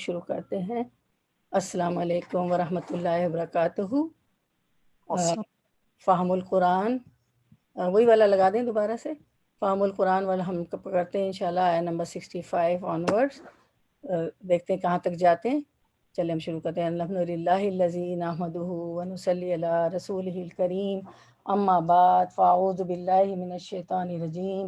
شروع کرتے ہیں۔ السلام علیکم ورحمۃ اللہ وبرکاتہ۔ فہم القرآن، وہی والا لگا دیں دوبارہ سے، فہم القرآن والا ہم کرتے ہیں انشاءاللہ آیت نمبر 65 آنورڈس۔ دیکھتے ہیں کہاں تک جاتے ہیں۔ چلیں ہم شروع کرتے ہیں۔ الحمدللہ الذی نحمدہ ونصلی علی رسولہ الکریم، اما بعد فاعوذ باللہ من الشیطان الرجیم،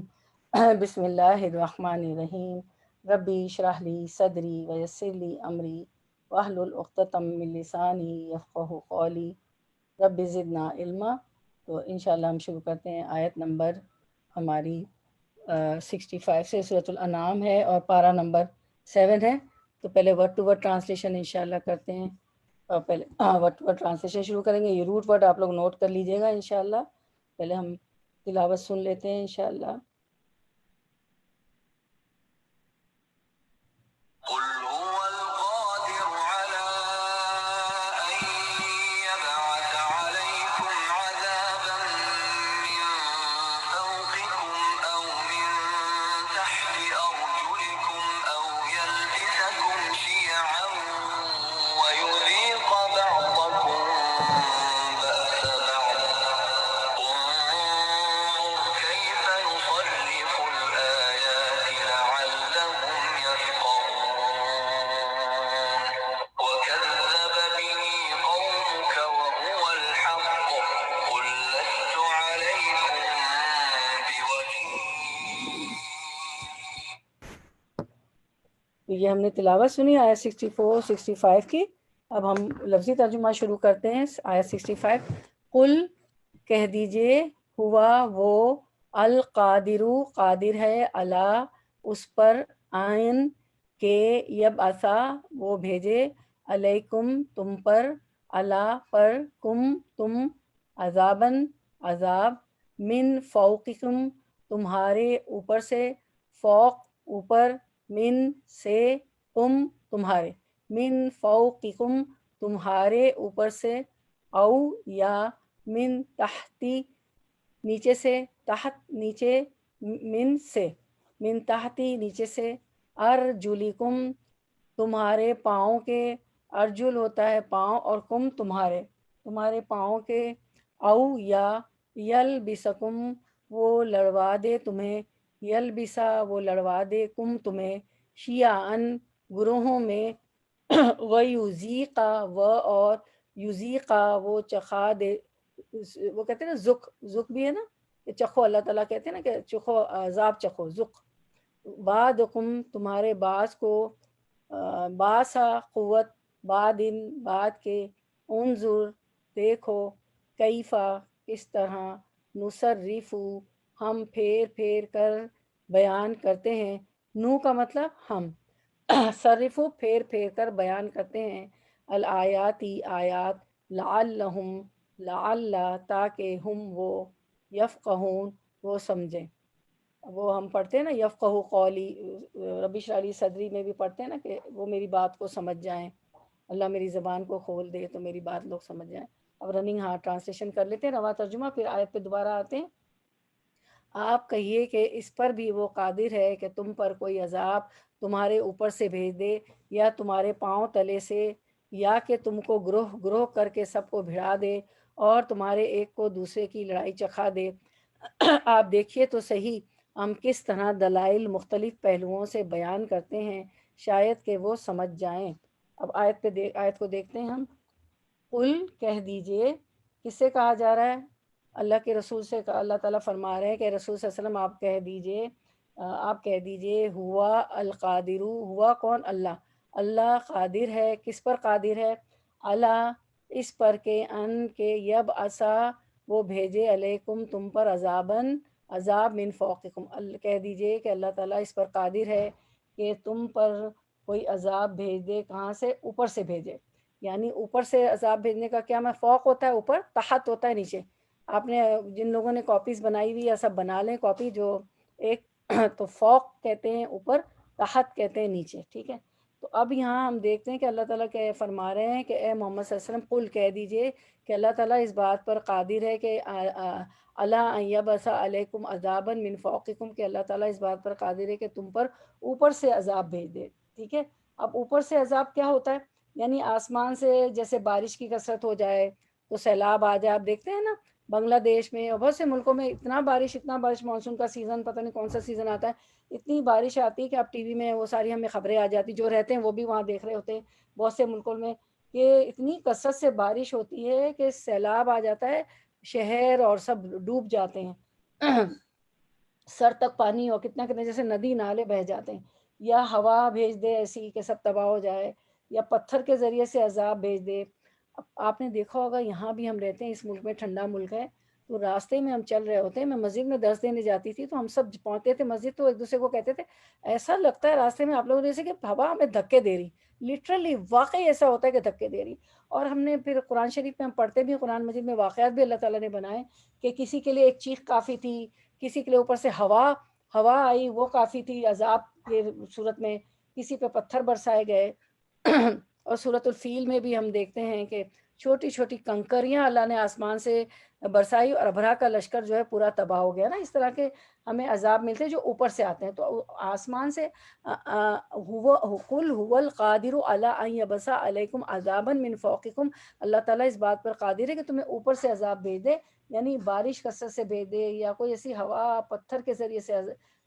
بسم اللہ الرحمن الرحیم۔ ربی اشرح لی صدری ویسر لی امری واحلل عقدۃ من لسانی یفقہوا قولی رب زدنا علما۔ تو انشاءاللہ ہم شروع کرتے ہیں۔ آیت نمبر ہماری 65 سے سورۃ الانعام ہے اور پارہ نمبر 7 ہے۔ تو پہلے ورڈ ٹو ورڈ ٹرانسلیشن انشاءاللہ کرتے ہیں، اور پہلے ورڈ ٹو ورڈ ٹرانسلیشن شروع کریں گے۔ یہ روٹ ورڈ آپ لوگ نوٹ کر لیجئے گا انشاءاللہ۔ پہلے ہم تلاوت سن لیتے ہیں انشاءاللہ۔ یہ ہم نے تلاوت سنی آیت 64 65 کی۔ اب ہم لفظی ترجمہ شروع کرتے ہیں۔ آیت 65، قل کہہ دیجئے، ہوا وہ، القادر قادر ہے، اللہ اس پر، آئین کے، یبعثا وہ بھیجے، علیکم تم پر، اللہ پر، کم تم، عذاباً عذاب، من فوقکم تمہارے اوپر سے، فوق اوپر، من سے، تم تمہارے، من فوقکم تمہارے اوپر سے، او یا من تحتی نیچے سے، تحت نیچے، من سے، من تحتی نیچے سے، ارجلکم تمہارے پاؤں کے، ارجل ہوتا ہے پاؤں، اور کم تمہارے، تمہارے پاؤں کے، او یا یلبسکم وہ لڑوا دے تمہیں، یلبسا وہ لڑوا دے، کم تمہیں، شیعاً گروہوں میں، ویذیقا وہ اور یذیقا وہ چکھا دے، وہ کہتے ہیں نا ذق، ذق بھی ہے نا کہ چکھو، اللہ تعالیٰ کہتے ہیں نا کہ چکھو عذاب چکھو، ذق، بعدکم تمہارے بعض کو، باسا قوت، بعدن بعد کے، انظر دیکھو، کیفا کس طرح، نصرفو ہم پھیر پھیر کر بیان کرتے ہیں، نو کا مطلب ہم، صرفو پھیر پھیر کر بیان کرتے ہیں، الآیاتی آیات، لعلہم لعل تاکہ ہم وہ، یفقہون وہ سمجھیں۔ وہ ہم پڑھتے ہیں نا یفقہوا قولی، رب اشرح لی صدری میں بھی پڑھتے ہیں نا کہ وہ میری بات کو سمجھ جائیں، اللہ میری زبان کو کھول دے تو میری بات لوگ سمجھ جائیں۔ اب رننگ ہاں ٹرانسلیشن کر لیتے ہیں، رواں ترجمہ، پھر آیت پہ دوبارہ آتے ہیں۔ آپ کہیے کہ اس پر بھی وہ قادر ہے کہ تم پر کوئی عذاب تمہارے اوپر سے بھیج دے، یا تمہارے پاؤں تلے سے، یا کہ تم کو گروہ گروہ کر کے سب کو بھڑا دے، اور تمہارے ایک کو دوسرے کی لڑائی چکھا دے۔ آپ دیکھیے تو صحیح ہم کس طرح دلائل مختلف پہلوؤں سے بیان کرتے ہیں، شاید کہ وہ سمجھ جائیں۔ اب آیت کو دیکھتے ہیں ہم۔ قل کہہ دیجئے، کس سے کہا جا رہا ہے؟ اللہ کے رسول سے۔ اللہ تعالیٰ فرما رہے ہیں کہ رسول صلی اللہ علیہ وسلم آپ کہہ دیجئے، ہوا القادر، ہوا کون؟ اللہ، اللہ قادر ہے، کس پر قادر ہے؟ اللہ اس پر کہ، ان کے، یبعثا وہ بھیجے، علیکم تم پر، عذاباً عذاب، من فوقکم کہہ دیجئے کہ اللہ تعالیٰ اس پر قادر ہے کہ تم پر کوئی عذاب بھیج دے، کہاں سے؟ اوپر سے بھیجے۔ یعنی اوپر سے عذاب بھیجنے کا کیا میں، فوق ہوتا ہے اوپر، تحت ہوتا ہے نیچے۔ آپ نے جن لوگوں نے کاپیز بنائی ہوئی، یا سب بنا لیں کاپی، جو ایک تو فوق کہتے ہیں اوپر، تحت کہتے ہیں نیچے، ٹھیک ہے۔ تو اب یہاں ہم دیکھتے ہیں کہ اللہ تعالیٰ کیا فرما رہے ہیں کہ اے محمد صلی اللہ علیہ وسلم، قل کہہ دیجئے کہ اللہ تعالیٰ اس بات پر قادر ہے کہ اللہ ان یبعث علیکم عذابا من فوقکم، کہ اللہ تعالیٰ اس بات پر قادر ہے کہ تم پر اوپر سے عذاب بھیج دے، ٹھیک ہے۔ اب اوپر سے عذاب کیا ہوتا ہے؟ یعنی آسمان سے جیسے بارش کی کثرت ہو جائے تو سیلاب آ جائے. آپ دیکھتے ہیں نا بنگلہ دیش میں اور بہت سے ملکوں میں اتنا بارش مانسون کا سیزن پتہ نہیں کون سا سیزن آتا ہے, اتنی بارش آتی ہے کہ آپ ٹی وی میں وہ ساری ہمیں خبریں آ جاتی, جو رہتے ہیں وہ بھی وہاں دیکھ رہے ہوتے ہیں بہت سے ملکوں میں, کہ اتنی کثرت سے بارش ہوتی ہے کہ سیلاب آ جاتا ہے, شہر اور سب ڈوب جاتے ہیں سر تک پانی ہو, کتنا کتنے جیسے ندی نالے بہہ جاتے ہیں, یا ہوا بھیج دے ایسی کہ سب تباہ ہو جائے, یا پتھر کے ذریعے سے عذاب بھیج دے. آپ نے دیکھا ہوگا یہاں بھی ہم رہتے ہیں اس ملک میں, ٹھنڈا ملک ہے, تو راستے میں ہم چل رہے ہوتے ہیں, میں مسجد میں درس دینے جاتی تھی تو ہم سب پہنچتے تھے مسجد تو ایک دوسرے کو کہتے تھے ایسا لگتا ہے راستے میں آپ لوگوں جیسے کہ ہوا ہمیں دھکے دے رہی, لٹرلی واقعی ایسا ہوتا ہے کہ دھکے دے رہی. اور ہم نے پھر قرآن شریف میں ہم پڑھتے بھی, قرآن مجید میں واقعات بھی اللہ تعالیٰ نے بنائے کہ کسی کے لیے ایک چیخ کافی تھی, کسی کے لیے اوپر سے ہوا آئی وہ کافی تھی عذاب کے صورت میں, کسی پہ پتھر برسائے گئے. اور سورۃ الفیل میں بھی ہم دیکھتے ہیں کہ چھوٹی چھوٹی کنکریاں اللہ نے آسمان سے برسائی اور ابرھہ کا لشکر جو ہے پورا تباہ ہو گیا نا. اس طرح کے ہمیں عذاب ملتے ہیں جو اوپر سے آتے ہیں. تو آسمان سے قل هو القادر علی ان یبعث علیکم عذابا من فوقکم, اللہ تعالیٰ اس بات پر قادر ہے کہ تمہیں اوپر سے عذاب بھیج دے, یعنی بارش کثرت سے بھیج دے, یا کوئی ایسی ہوا پتھر کے ذریعے سے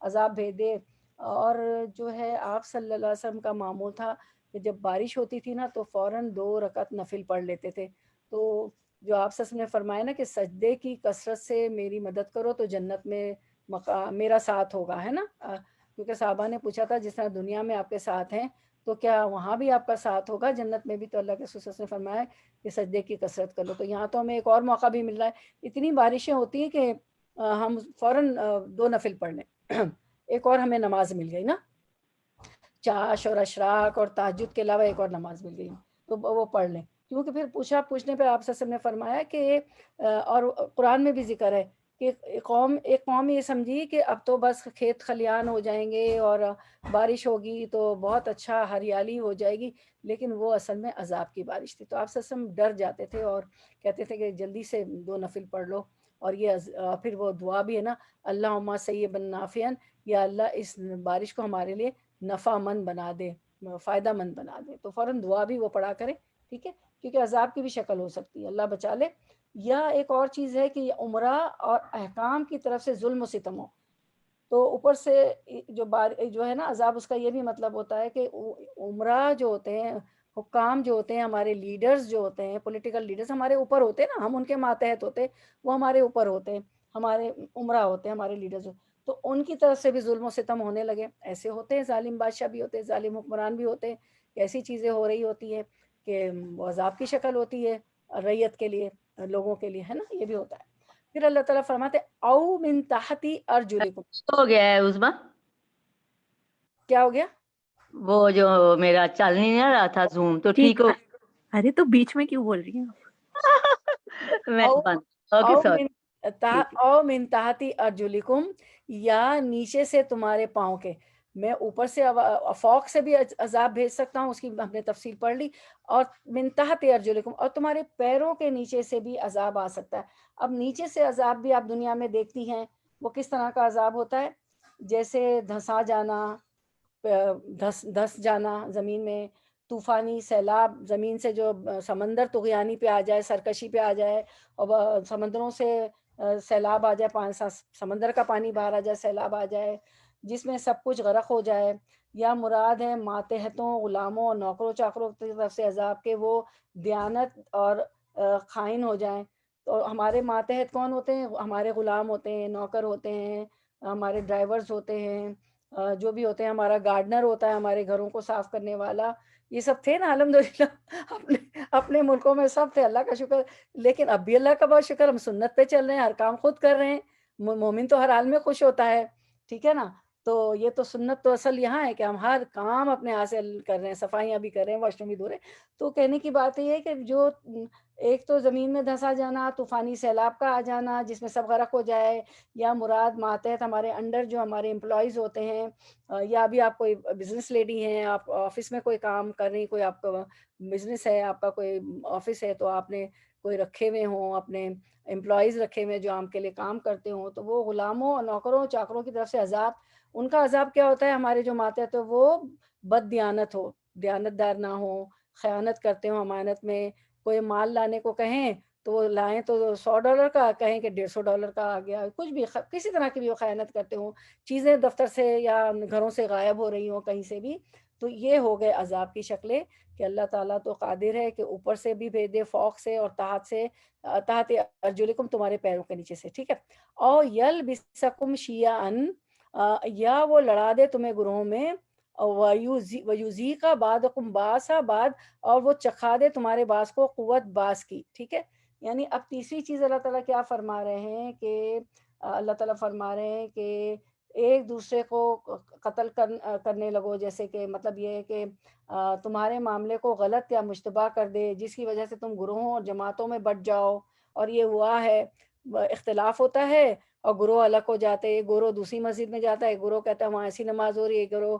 عذاب بھیج دے. اور جو ہے آپ صلی اللہ علیہ وسلم کا معمول تھا کہ جب بارش ہوتی تھی نا تو فوراً 2 رکعت نفل پڑھ لیتے تھے. تو جو آپ صلی اللہ علیہ وسلم نے فرمایا نا کہ سجدے کی کثرت سے میری مدد کرو تو جنت میں میرا ساتھ ہوگا, ہے نا. کیونکہ صحابہ نے پوچھا تھا جس طرح دنیا میں آپ کے ساتھ ہیں تو کیا وہاں بھی آپ کا ساتھ ہوگا جنت میں بھی؟ تو اللہ کے رسول صلی اللہ علیہ وسلم نے فرمایا کہ سجدے کی کثرت کر لو. تو یہاں تو ہمیں ایک اور موقع بھی مل رہا ہے, اتنی بارشیں ہوتی ہیں کہ ہم فوراً 2 نفل پڑھ لیں. ایک اور ہمیں نماز مل گئی نا, چاش اور اشراق اور تہجد کے علاوہ ایک اور نماز مل گئی تو وہ پڑھ لیں. کیونکہ پھر پوچھنے پہ آپ صلی اللہ علیہ وسلم نے فرمایا کہ اور قرآن میں بھی ذکر ہے کہ ایک قوم یہ سمجھی کہ اب تو بس کھیت خلیان ہو جائیں گے اور بارش ہوگی تو بہت اچھا ہریالی ہو جائے گی, لیکن وہ اصل میں عذاب کی بارش تھی. تو آپ صلی اللہ علیہ وسلم ڈر جاتے تھے اور کہتے تھے کہ جلدی سے 2 نفل پڑھ لو. اور یہ پھر وہ دعا بھی ہے نا, اللہم سیبا نافعا, یا اللہ اس بارش کو ہمارے لیے نفع مند بنا دے, فائدہ مند بنا دے. تو فوراً دعا بھی وہ پڑھا کرے, ٹھیک ہے, کیونکہ عذاب کی بھی شکل ہو سکتی ہے, اللہ بچا لے. یا ایک اور چیز ہے کہ عمرہ اور احکام کی طرف سے ظلم و ستم ہو, تو اوپر سے جو ہے نا عذاب, اس کا یہ بھی مطلب ہوتا ہے کہ عمرہ جو ہوتے ہیں, حکام جو ہوتے ہیں, ہمارے لیڈرز جو ہوتے ہیں, پولیٹیکل لیڈرز ہمارے اوپر ہوتے ہیں نا, ہم ان کے ماتحت ہوتے ہیں, وہ ہمارے اوپر ہوتے ہیں, ہمارے عمرہ ہوتے ہیں, ہمارے لیڈرز ہوتے ہیں. تو ان کی طرف سے بھی ظلم و ستم ہونے لگے. ایسے ہوتے ہیں ظالم بادشاہ بھی ہوتے ہیں, ظالم حکمران بھی ہوتے ہیں, ایسی چیزیں ہو رہی ہوتی ہیں کہ وہ عذاب کی شکل ہوتی ہے ریت کے لیے, لوگوں کے لیے, ہے نا, یہ بھی ہوتا ہے. پھر اللہ تعالیٰ فرماتے او من تحتی ارجلکم. ہو گیا ہے عظما, کیا ہو گیا؟ وہ جو میرا چل نہیں رہا تھا زوم, تو ٹھیک ہو. ارے تو بیچ میں کیوں بول رہی ہیں میں بند. Okay sorry. او من تحتی ارجلکم, یا نیچے سے تمہارے پاؤں کے. میں اوپر سے فوق سے بھی عذاب بھیج سکتا ہوں, اس کی ہم نے تفصیل پڑھ لی, اور من تحت ارجلکم, اور تمہارے پیروں کے نیچے سے بھی عذاب آ سکتا ہے. اب نیچے سے عذاب بھی آپ دنیا میں دیکھتی ہیں, وہ کس طرح کا عذاب ہوتا ہے؟ جیسے دھسا جانا, دھس جانا زمین میں, طوفانی سیلاب, زمین سے جو سمندر طغیانی پہ آ جائے, سرکشی پہ آ جائے, اور سمندروں سے سیلاب آ جائے, سمندر کا پانی باہر آ جائے, سیلاب آ جائے جس میں سب کچھ غرق ہو جائے. یا مراد ہے ماتحتوں, غلاموں اور نوکروں چاکروں کی طرف سے عذاب کے وہ دیانت اور خائن ہو جائیں. تو ہمارے ماتحت کون ہوتے ہیں؟ ہمارے غلام ہوتے ہیں, نوکر ہوتے ہیں, ہمارے ڈرائیورز ہوتے ہیں, جو بھی ہوتے ہیں, ہمارا گارڈنر ہوتا ہے, ہمارے گھروں کو صاف کرنے والا. یہ سب تھے نا الحمدللہ, اپنے ملکوں میں سب تھے, اللہ کا شکر. لیکن اب بھی اللہ کا بہت شکر, ہم سنت پہ چل رہے ہیں, ہر کام خود کر رہے ہیں. مومن تو ہر حال میں خوش ہوتا ہے, ٹھیک ہے نا. تو یہ تو سنت تو اصل یہاں ہے کہ ہم ہر کام اپنے حاصل کر رہے ہیں, صفائیاں بھی کر رہے ہیں, واش روم بھی دھو رہے ہیں. تو کہنے کی بات یہ ہے کہ جو ایک تو زمین میں دھنسا جانا, طوفانی سیلاب کا آ جانا جس میں سب غرق ہو جائے, یا مراد ماتحت ہمارے انڈر جو ہمارے امپلائیز ہوتے ہیں, یا ابھی آپ کوئی بزنس لیڈی ہیں, آپ آفس میں کوئی کام کر رہی, کوئی آپ کا بزنس ہے, آپ کا کوئی آفس ہے, تو آپ نے کوئی رکھے ہوئے ہوں, اپنے امپلائیز رکھے ہوئے جو آپ کے لیے کام کرتے ہوں, تو وہ غلاموں اور نوکروں چاکروں کی طرف سے عذاب. ان کا عذاب کیا ہوتا ہے؟ ہمارے جو ماتحت وہ بد دیانت ہو, دیانتدار نہ ہوں، خیانت کرتے ہوں امانت میں، کوئی مال لانے کو کہیں تو وہ لائیں تو $100 کا، کہیں کہ $150 کا آ گیا، کچھ بھی کسی طرح کی بھی وہ خیانت کرتے ہوں، چیزیں دفتر سے یا گھروں سے غائب ہو رہی ہوں کہیں سے بھی، تو یہ ہو گئے عذاب کی شکلیں کہ اللہ تعالیٰ تو قادر ہے کہ اوپر سے بھی بھیج دے، فوق سے اور تحت سے، تحت ارجلکم تمہارے پیروں کے نیچے سے، ٹھیک ہے، اور یلبسکم شیعاً، یا وہ لڑا دے تمہیں گروہوں میں، ویذیق بعضکم بعض بعض، اور وہ چکھا دے تمہارے بعض کو قوت بعض کی، ٹھیک ہے۔ یعنی اب تیسری چیز اللہ تعالیٰ کیا فرما رہے ہیں کہ اللہ تعالیٰ فرما رہے ہیں کہ ایک دوسرے کو قتل کرنے لگو، جیسے کہ مطلب یہ ہے کہ تمہارے معاملے کو غلط یا مشتبہ کر دے، جس کی وجہ سے تم گروہوں اور جماعتوں میں بٹ جاؤ، اور یہ ہوا ہے، اختلاف ہوتا ہے اور گروہ الگ ہو جاتے ہیں، ایک گروہ دوسری مسجد میں جاتا ہے، ایک گروہ کہتا ہے وہاں ایسی نماز ہو رہی ہے، ایک گروہ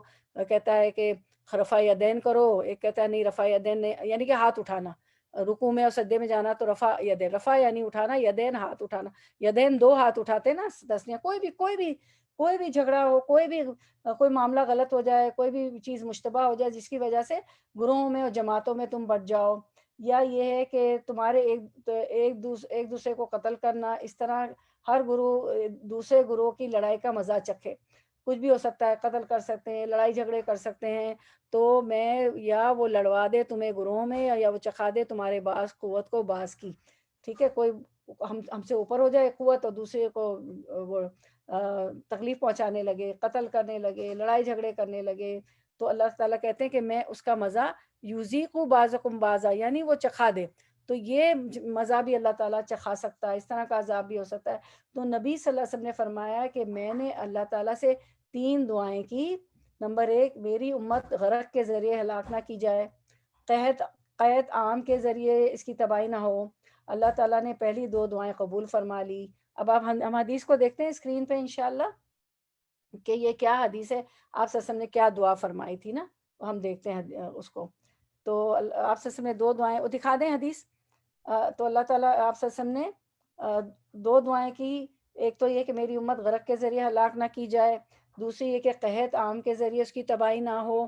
کہتا ہے کہ رفع یدین کرو، ایک کہتا ہے نہیں رفع یدین نہیں، یعنی کہ ہاتھ اٹھانا، رکوع میں اور سجدے میں جانا تو رفع یدین، رفع یعنی اٹھانا، یدین ہاتھ اٹھانا، یدین دو ہاتھ اٹھاتے نا تسنیہ، کوئی بھی جھگڑا ہو، کوئی معاملہ غلط ہو جائے، کوئی بھی چیز مشتبہ ہو جائے جس کی وجہ سے گروہوں میں اور جماعتوں میں تم بٹ جاؤ، یا یہ ہے کہ تمہارے ایک دوسرے کو قتل کرنا، اس طرح ہر گروہ دوسرے گروہ کی لڑائی کا مزہ چکھے، کچھ بھی ہو سکتا ہے، قتل کر سکتے ہیں، لڑائی جھگڑے کر سکتے ہیں، تو میں یا وہ لڑوا دے تمہیں گروہوں میں، یا وہ چکھا دے تمہارے بعض قوت کو بعض کی، ٹھیک ہے، کوئی ہم سے اوپر ہو جائے قوت اور دوسرے کو وہ تکلیف پہنچانے لگے، قتل کرنے لگے، لڑائی جھگڑے کرنے لگے، تو اللہ تعالیٰ کہتے ہیں کہ میں اس کا مزہ یذیقوا بعضکم بعضا، یعنی وہ چکھا دے، تو یہ مزہ بھی اللہ تعالیٰ چکھا سکتا ہے، اس طرح کا عذاب بھی ہو سکتا ہے۔ تو نبی صلی اللہ علیہ وسلم نے فرمایا کہ میں نے اللہ تعالیٰ سے 3 دعائیں کی، نمبر 1 میری امت غرق کے ذریعے ہلاک نہ کی جائے، قحط عام کے ذریعے اس کی تباہی نہ ہو، اللہ تعالیٰ نے پہلی 2 دعائیں قبول فرما لی۔ اب آپ ہم حدیث کو دیکھتے ہیں اسکرین پہ انشاءاللہ کہ یہ کیا حدیث ہے، آپ صلی اللہ علیہ وسلم نے کیا دعا فرمائی تھی نا، ہم دیکھتے ہیں اس کو، تو آپ صلی اللہ علیہ وسلم نے 2 دعائیں، وہ دکھا دیں حدیث، تو اللہ تعالیٰ آپ صلی اللہ علیہ وسلم نے 2 دعائیں کی، ایک تو یہ کہ میری امت غرق کے ذریعے ہلاک نہ کی جائے، دوسری یہ کہ قحط عام کے ذریعے اس کی تباہی نہ ہو،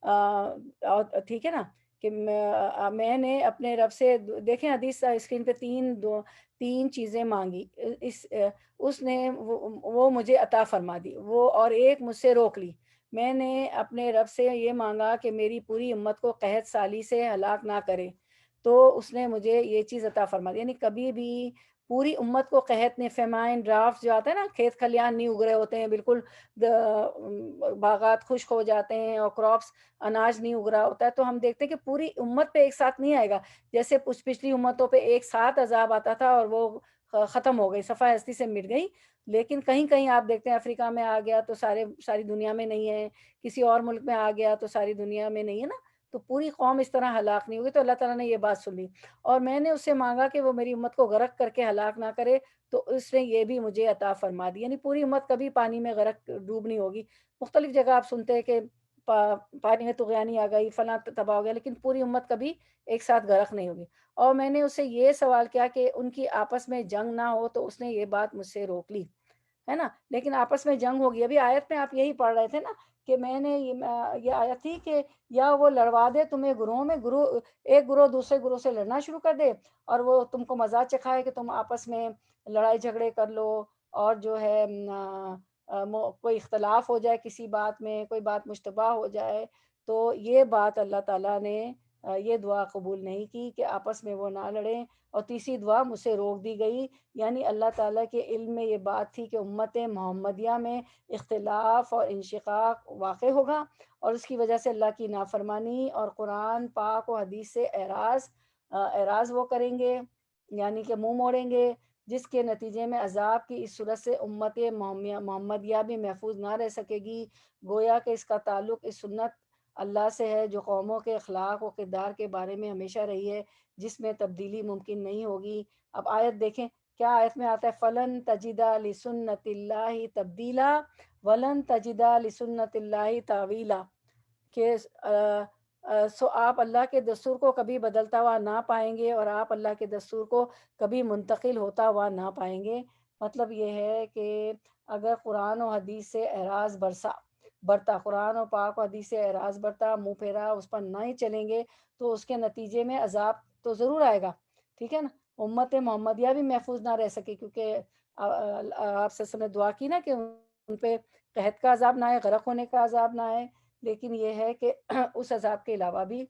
اور ٹھیک ہے نا، کہ میں نے اپنے رب سے، دیکھیں حدیث اسکرین پہ 3 چیزیں مانگی، اس نے وہ مجھے عطا فرما دی، وہ اور ایک مجھ سے روک لی، میں نے اپنے رب سے یہ مانگا کہ میری پوری امت کو قحط سالی سے ہلاک نہ کرے، تو اس نے مجھے یہ چیز عطا فرما دی، یعنی کبھی بھی پوری امت کو قحط نے، فیمائن، ڈرافٹ جو آتا ہے نا، کھیت کھلیان نہیں اگ رہے ہوتے ہیں، بالکل باغات خشک ہو جاتے ہیں اور کراپس، اناج نہیں اگ رہا ہوتا ہے، تو ہم دیکھتے ہیں کہ پوری امت پہ ایک ساتھ نہیں آئے گا، جیسے پچھلی امتوں پہ ایک ساتھ عذاب آتا تھا اور وہ ختم ہو گئی، صفحہ ہستی سے مٹ گئی، لیکن کہیں کہیں آپ دیکھتے ہیں افریقہ میں آ گیا تو ساری دنیا میں نہیں ہے، کسی اور ملک میں آ گیا تو ساری دنیا میں نہیں ہے نا، تو پوری قوم اس طرح ہلاک نہیں ہوگی، تو اللہ تعالیٰ نے یہ بات سن لی، اور میں نے اس سے مانگا کہ وہ میری امت کو غرق کر کے ہلاک نہ کرے، تو اس نے یہ بھی مجھے عطا فرما دی، یعنی پوری امت کبھی پانی میں غرق ڈوب نہیں ہوگی، مختلف جگہ آپ سنتے ہیں کہ پانی میں طغیانی آ گئی، فلاں تباہ ہو گیا، لیکن پوری امت کبھی ایک ساتھ غرق نہیں ہوگی، اور میں نے اس سے یہ سوال کیا کہ ان کی آپس میں جنگ نہ ہو، تو اس نے یہ بات مجھ سے روک لی، ہے نا، لیکن آپس میں جنگ ہوگی، ابھی آیت میں آپ یہی پڑھ رہے تھے نا کہ میں نے یہ آیت تھی کہ یا وہ لڑوا دے تمہیں گروہوں میں، ایک گروہ دوسرے گروہ سے لڑنا شروع کر دے، اور وہ تم کو مزہ چکھائے کہ تم آپس میں لڑائی جھگڑے کر لو، اور جو ہے کوئی اختلاف ہو جائے کسی بات میں، کوئی بات مشتبہ ہو جائے، تو یہ بات اللہ تعالیٰ نے یہ دعا قبول نہیں کی کہ آپس میں وہ نہ لڑیں، اور تیسری دعا مجھ سے روک دی گئی، یعنی اللہ تعالیٰ کے علم میں یہ بات تھی کہ امت محمدیہ میں اختلاف اور انشقاق واقع ہوگا، اور اس کی وجہ سے اللہ کی نافرمانی اور قرآن پاک و حدیث سے اعراض وہ کریں گے، یعنی کہ منہ موڑیں گے، جس کے نتیجے میں عذاب کی اس صورت سے امت محمدیہ بھی محفوظ نہ رہ سکے گی، گویا کہ اس کا تعلق اس سنت اللہ سے ہے جو قوموں کے اخلاق و کردار کے بارے میں ہمیشہ رہی ہے، جس میں تبدیلی ممکن نہیں ہوگی۔ اب آیت دیکھیں کیا آیت میں آتا ہے، فلن تجدا لسنت اللہ تبدیلا ولن تجدا لسنت اللہ تعویلا، کہ سو آپ اللہ کے دستور کو کبھی بدلتا ہوا نہ پائیں گے، اور آپ اللہ کے دستور کو کبھی منتقل ہوتا ہوا نہ پائیں گے۔ مطلب یہ ہے کہ اگر قرآن و حدیث سے اعراض برسا برتا، قرآن اور پاک و حدیث سے اعراض برتا، منہ پھیرا، اس پر نہ ہی چلیں گے تو اس کے نتیجے میں عذاب تو ضرور آئے گا، ٹھیک ہے نا. امت محمدیہ بھی محفوظ نہ رہ سکے، کیونکہ آپ صلی اللہ علیہ وسلم نے دعا کی نا کہ ان پہ قحط کا عذاب نہ آئے، غرق ہونے کا عذاب نہ آئے. لیکن یہ ہے کہ اس عذاب کے علاوہ بھی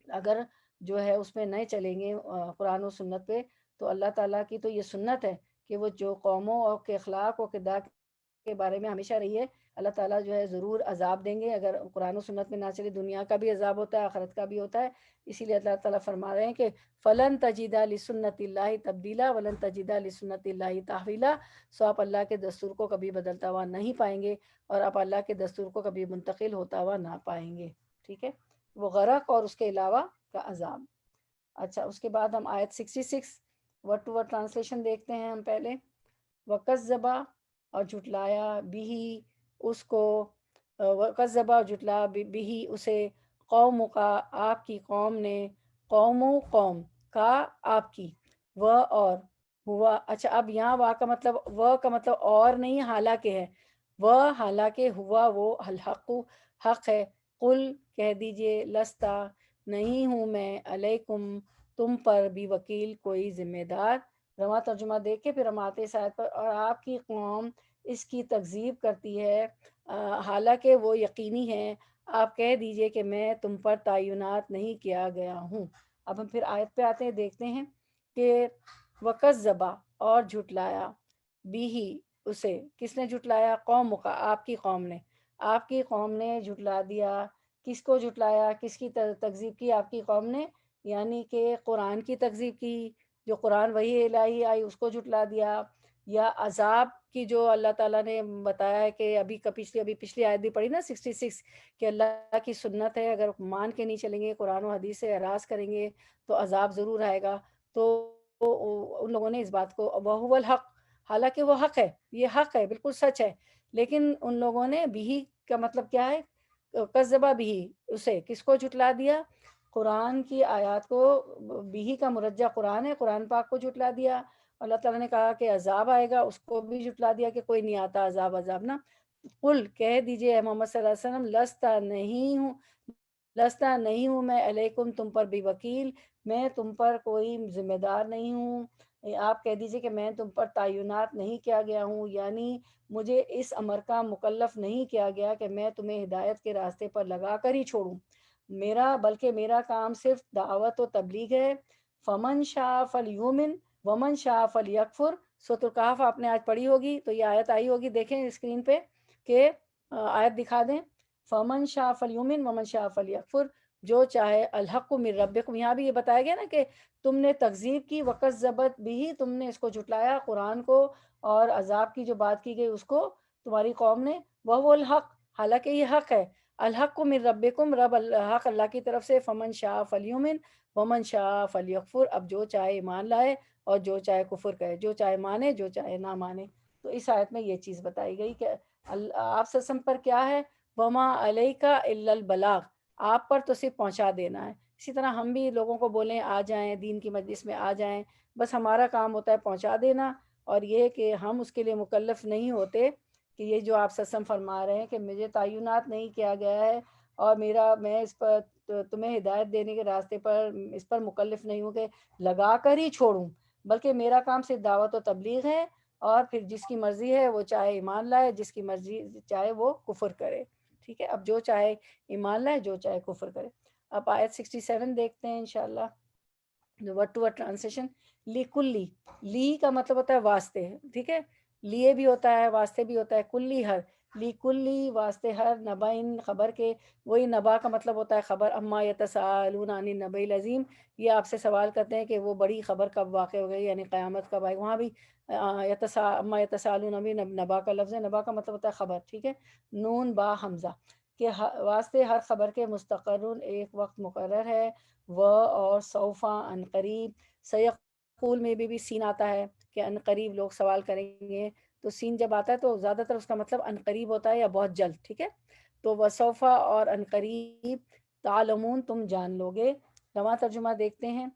اگر جو ہے اس میں نہیں چلیں گے قرآن و سنت پہ، تو اللہ تعالیٰ کی تو یہ سنت ہے کہ وہ جو قوموں اور کے اخلاق و کردار کے بارے میں ہمیشہ رہی ہے، اللہ تعالیٰ جو ہے ضرور عذاب دیں گے اگر قرآن و سنت میں نہ چلے. دنیا کا بھی عذاب ہوتا ہے، آخرت کا بھی ہوتا ہے. اسی لیے اللہ تعالیٰ فرما رہے ہیں کہ فلن تجیدہ لسنت اللہ تبدیلا ولن تجیدہ لسنت اللہ تحویلا. سو آپ اللہ کے دستور کو کبھی بدلتا ہوا نہیں پائیں گے، اور آپ اللہ کے دستور کو کبھی منتقل ہوتا ہوا نہ پائیں گے. ٹھیک ہے، وہ غرق اور اس کے علاوہ کا عذاب. اچھا، اس کے بعد ہم آیت 66 ورڈ ٹو ورڈ ٹرانسلیشن دیکھتے ہیں. ہم پہلے وَكَذَّبَ اور جھٹلایا، بھی اس کو، وَكَذَّبَ اور جھٹلا بھی اسے، قوم کا آپ کی قوم نے، قوم کا آپ کی، وہ اور ہوا. اچھا، اب یہاں وا کا مطلب، وہ کا مطلب اور نہیں حالانکہ ہے، وہ حالانکہ ہوا وہ الحق حق ہے. قل کہہ دیجئے، لستا نہیں ہوں میں، علیکم تم پر، بھی وکیل کوئی ذمہ دار. رواں ترجمہ دیکھ کے پھر ہم آتے اس آیت پر. اور آپ کی قوم اس کی تکذیب کرتی ہے حالانکہ وہ یقینی ہے. آپ کہہ دیجئے کہ میں تم پر تعینات نہیں کیا گیا ہوں. اب ہم پھر آیت پہ آتے ہیں، دیکھتے ہیں کہ وَكَذَّبَ اور جھٹلایا، بھی اسے، کس نے جھٹلایا؟ قوم کا آپ کی قوم نے. آپ کی قوم نے جھٹلا دیا. کس کو جھٹلایا؟ کس کی تکذیب کی آپ کی قوم نے؟ یعنی کہ قرآن کی تکذیب کی، جو قرآن وحی الہی آئی اس کو جھٹلا دیا، یا عذاب کی جو اللہ تعالیٰ نے بتایا ہے کہ ابھی پچھلی آیت بھی پڑھی نا 66، کہ اللہ کی سنت ہے اگر مان کے نہیں چلیں گے، قرآن و حدیث سے اعراض کریں گے تو عذاب ضرور آئے گا. تو ان لوگوں نے اس بات کو، وَهُوَ الْحَقُّ، حالانکہ وہ حق ہے، یہ حق ہے، بالکل سچ ہے. لیکن ان لوگوں نے بھی کا مطلب کیا ہے؟ کذبہ بھی، اسے، کس کو جھٹلا دیا؟ قرآن کی آیات کو. بھی کا مرجع قرآن ہے، قرآن پاک کو جھٹلا دیا. اللہ تعالیٰ نے کہا کہ عذاب آئے گا، اس کو بھی جھٹلا دیا کہ کوئی نہیں آتا عذاب نا. قل کہہ دیجئے محمد صلی اللہ علیہ وسلم، لستا نہیں ہوں میں، علیکم تم پر، بھی وکیل، میں تم پر کوئی ذمہ دار نہیں ہوں. آپ کہہ دیجئے کہ میں تم پر تعینات نہیں کیا گیا ہوں، یعنی مجھے اس امر کا مکلف نہیں کیا گیا کہ میں تمہیں ہدایت کے راستے پر لگا کر ہی چھوڑوں. بلکہ میرا کام صرف دعوت و تبلیغ ہے. فمن شاء فلیؤمن ومن شاء فلیکفر. سورۃ الکہف آپ نے آج پڑھی ہوگی، تو یہ آیت آئی ہوگی، دیکھیں اسکرین پہ کہ آیت دکھا دیں. فمن شاء فلیؤمن ومن شاء فلیکفر، جو چاہے، الحق من ربکم، یہاں بھی یہ بتایا گیا نا کہ تم نے تکذیب کی، وکذبت بھی، تم نے اس کو جھٹلایا قرآن کو، اور عذاب کی جو بات کی گئی اس کو تمہاری قوم نے. وہ الحق، حالانکہ یہ حق ہے. الحق من ربکم، رب الحق اللہ کی طرف سے. فمن شاء فلیؤمن ومن شاء فلیکفر، اب جو چاہے ایمان لائے اور جو چاہے کفر کرے، جو چاہے مانے جو چاہے نہ مانے. تو اس آیت میں یہ چیز بتائی گئی کہ آپ سسم پر کیا ہے؟ وما علیک الا البلاغ، آپ پر تو صرف پہنچا دینا ہے. اسی طرح ہم بھی لوگوں کو بولیں آ جائیں دین کی مجلس میں، آ جائیں، بس ہمارا کام ہوتا ہے پہنچا دینا. اور یہ کہ ہم اس کے لیے مکلف نہیں ہوتے کہ یہ جو آپ سسم فرما رہے ہیں کہ مجھے تعینات نہیں کیا گیا ہے، اور میں اس پر تمہیں ہدایت دینے کے راستے پر اس پر مکلف نہیں ہوں کہ لگا کر ہی چھوڑوں، بلکہ میرا کام صرف دعوت و تبلیغ ہے. اور پھر جس کی مرضی ہے وہ چاہے ایمان لائے، جس کی مرضی چاہے وہ کفر کرے. ٹھیک ہے، اب جو چاہے ایمان لائے، جو چاہے کفر کرے. اب آیت 67 دیکھتے ہیں انشاءاللہ. Word to word translation. کلی، لی کا مطلب ہوتا ہے واسطے، ٹھیک ہے، لیے بھی ہوتا ہے، واسطے بھی ہوتا ہے. کلی ہر، کلی واسطے ہر، نبائن خبر کے. وہی نبا کا مطلب ہوتا ہے خبر. اما یتساءلون عن النبأ العظیم، یہ آپ سے سوال کرتے ہیں کہ وہ بڑی خبر کب واقع ہو گئی، یعنی قیامت کب آئے. وہاں بھی اما یتساءلون، بھی نبا کا لفظ ہے، نبا کا مطلب ہوتا ہے خبر. ٹھیک ہے، نون با حمزہ کہ واسطے ہر خبر کے، مستقرن ایک وقت مقرر ہے. و اور سوفا ان قریب. سیقول میں بھی سین آتا ہے کہ ان قریب لوگ سوال کریں گے، تو سین جب آتا ہے تو زیادہ تر اس کا مطلب ان قریب ہوتا ہے یا بہت جلد. ٹھیک ہے، تو وسوفا اور ان قریب، تعلمون تم جان لو گے. رواں ترجمہ دیکھتے ہیں.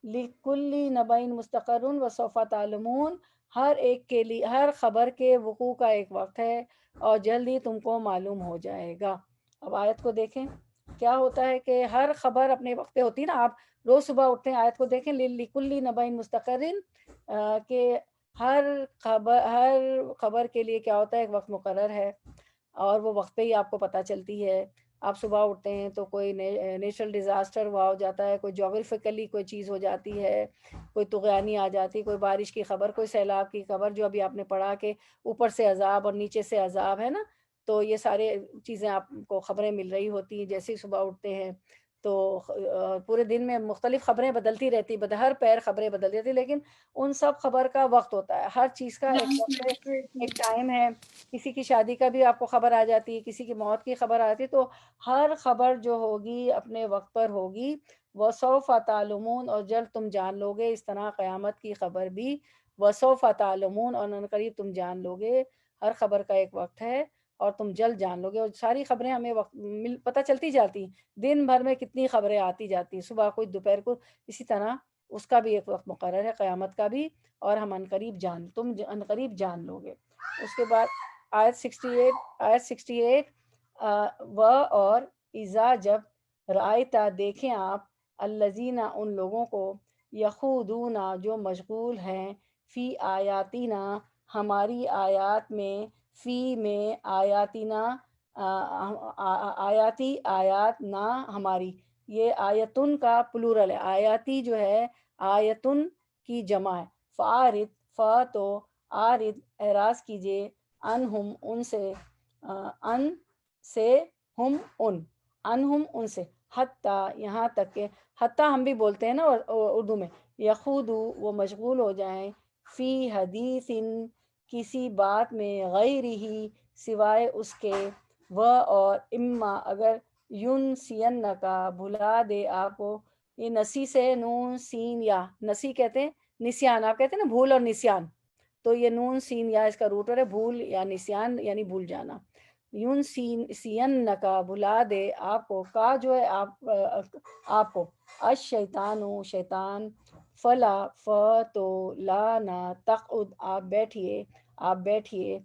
لکل نبین مستقر وسوف تعلمون ہر ایک کے لیے، ہر خبر کے وقوع کا ایک وقت ہے اور جلد ہی تم کو معلوم ہو جائے گا۔ اب آیت کو دیکھیں، کیا ہوتا ہے کہ ہر خبر اپنے وقت پہ ہوتی ہے نا، آپ روز صبح اٹھتے ہیں، آیت کو دیکھیں، لِكُلِّ نَبَإٍ مُسْتَقَرٍ، کہ ہر خبر کے لیے کیا ہوتا ہے، ایک وقت مقرر ہے اور وہ وقت پہ ہی آپ کو پتہ چلتی ہے۔ آپ صبح اٹھتے ہیں تو کوئی نیچرل ڈیزاسٹر ہوا ہو جاتا ہے، کوئی جغرافیکلی کوئی چیز ہو جاتی ہے، کوئی طغیانی آ جاتی ہے، کوئی بارش کی خبر، کوئی سیلاب کی خبر، جو ابھی آپ نے پڑھا کہ اوپر سے عذاب اور نیچے سے عذاب ہے نا، تو یہ سارے چیزیں آپ کو خبریں مل رہی ہوتی ہیں جیسے ہی صبح اٹھتے ہیں۔ تو پورے دن میں مختلف خبریں بدلتی رہتی، ہر پیر خبریں بدلتی رہتی، لیکن ان سب خبر کا وقت ہوتا ہے، ہر چیز کا ایک وقت ہے، ایک ٹائم ہے۔ کسی کی شادی کا بھی آپ کو خبر آ جاتی ہے، کسی کی موت کی خبر آتی ہے، تو ہر خبر جو ہوگی اپنے وقت پر ہوگی۔ وَسَوْفَ تَعْلَمُونَ، اور جلد تم جان لو گے، اس طرح قیامت کی خبر بھی وَسَوْفَ تَعْلَمُونَ، اور ان قریب تم جان لو گے۔ ہر خبر کا ایک وقت ہے اور تم جلد جان لو گے، اور ساری خبریں ہمیں پتہ چلتی جاتی ہیں، دن بھر میں کتنی خبریں آتی جاتی ہیں، صبح کو، دوپہر کو، اسی طرح اس کا بھی ایک وقت مقرر ہے، قیامت کا بھی، اور ہم تم عنقریب جان لو گے۔ اس کے بعد آیت 68 اور اذا، جب، رائتا، دیکھیں آپ، الذین، ان لوگوں کو، یخوضون، جو مشغول ہیں، فی آیاتنا، ہماری آیات میں، فی میں، آیاتنا، آیاتی، آیات، نا، ہماری، یہ آیتن کا پلورل ہے، آیاتی جو ہے آیتن کی جمع ہے۔ فَآرِد، تو آرد، اعراض کیجئے، انہم، ان سے، ان سے، ہم، انہم، ان سے، حتیٰ، یہاں تک کہ، حتیٰ ہم بھی بولتے ہیں نا اردو میں، یخودو، وہ مشغول ہو جائیں، فی حدیث، کسی بات میں، غیر ہی، سوائے اس کے، و، اور، اما، اگر، ینسینکا، بھلا دے آپ کو، یہ نسی سے نون سین یا، نسی کہتے ہیں نسیان، آپ کہتے ہیں نا بھول اور نسیان، تو یہ نون سین یا اس کا روٹ ہے بھول یا نسیان، یعنی بھول جانا۔ یون سین کا، بھلا دے آپ کو، کا جو ہے آپ کو، الشیطان، شیطان، فلا، تو، لا، نہ، تقعد، آپ بیٹھیے،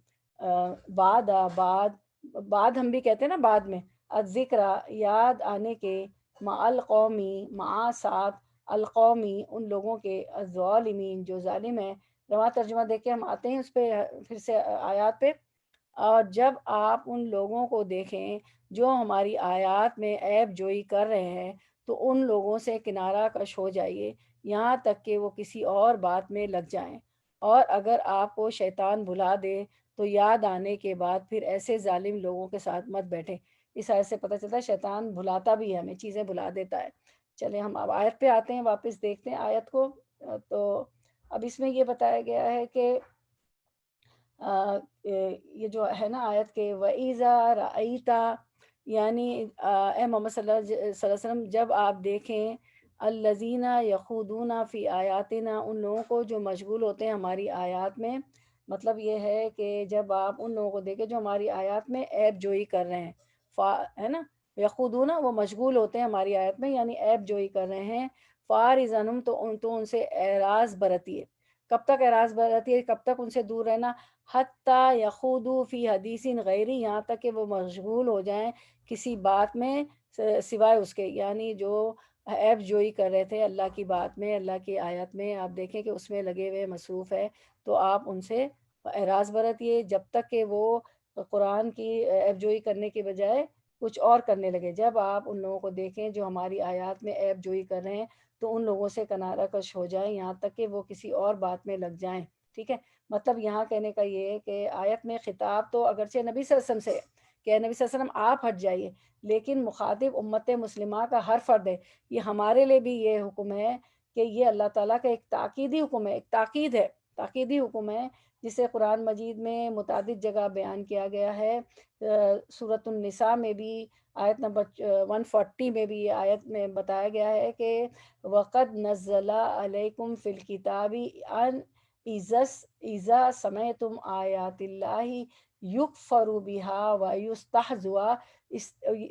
بعد ہم بھی کہتے ہیں نا بعد میں، الذکر، یاد آنے کے، مع القومی، مع، ساتھ، القومی، ان لوگوں کے، الظالمین، جو ظالم ہیں۔ رواں ترجمہ دیکھ کے ہم آتے ہیں اس پہ پھر سے آیات پہ۔ اور جب آپ ان لوگوں کو دیکھیں جو ہماری آیات میں عیب جوئی کر رہے ہیں، تو ان لوگوں سے کنارہ کش ہو جائیے، یہاں تک کہ وہ کسی اور بات میں لگ جائیں۔ اور اگر آپ کو شیطان بھلا دے تو یاد آنے کے بعد پھر ایسے ظالم لوگوں کے ساتھ مت بیٹھیں۔ اس آیت سے پتہ چلتا ہے شیطان بھلاتا بھی ہے، ہمیں چیزیں بھلا دیتا ہے۔ چلیں ہم اب آیت پہ آتے ہیں، واپس دیکھتے ہیں آیت کو۔ تو اب اس میں یہ بتایا گیا ہے کہ یہ جو ہے نا آیت کے، وَإِذَا رَأَيْتَ، یعنی اے محمد صلی اللہ علیہ وسلم، جب آپ دیکھیں، الذین یخوضون فی آیاتنا، ان لوگوں کو جو مشغول ہوتے ہیں ہماری آیات میں، مطلب یہ ہے کہ جب آپ ان لوگوں کو دیکھیں جو ہماری آیات میں عیب جوئی کر رہے ہیں، ہے نا، یخوضون، وہ مشغول ہوتے ہیں ہماری آیت میں، یعنی عیب جوئی کر رہے ہیں، فارضنم، تو ان سے اعراض برتیے۔ کب تک اعراض برتیے، کب تک ان سے دور رہنا؟ حتیٰ یخوضوا فی حدیث غیری، یہاں تک کہ وہ مشغول ہو جائیں کسی بات میں سوائے اس کے، یعنی جو عیب جوئی کر رہے تھے اللہ کی بات میں، اللہ کی آیت میں، آپ دیکھیں کہ اس میں لگے ہوئے مصروف ہے، تو آپ ان سے اعراض برتیے جب تک کہ وہ قرآن کی عیب جوئی کرنے کے بجائے کچھ اور کرنے لگے۔ جب آپ ان لوگوں کو دیکھیں جو ہماری آیات میں عیب جوئی کر رہے ہیں، تو ان لوگوں سے کنارہ کش ہو جائیں یہاں تک کہ وہ کسی اور بات میں لگ جائیں، ٹھیک ہے۔ مطلب یہاں کہنے کا یہ ہے کہ آیت میں خطاب تو اگرچہ نبی صلی اللہ علیہ وسلم سے ہے کہ نبی صلی اللہ علیہ وسلم آپ ہٹ جائیے، لیکن مخاطب امت مسلمہ کا ہر فرد ہے۔ یہ ہمارے لیے بھی یہ حکم ہے کہ یہ اللہ تعالیٰ کا ایک تاکیدی حکم ہے، ایک تاکیدی حکم ہے، جسے قرآن مجید میں متعدد جگہ بیان کیا گیا ہے۔ سورۃ النساء میں بھی آیت نمبر 140 میں بھی یہ آیت میں بتایا گیا ہے کہ وَقَدْ نَزَّلَ عَلَيْكُمْ فِي الْكِتَابِ أَنْ اِذَا سَمِعْتُمْ آیَاتِ اللَّهِ یُکْفَرُ بِهَا وَیُسْتَہْزَأُ،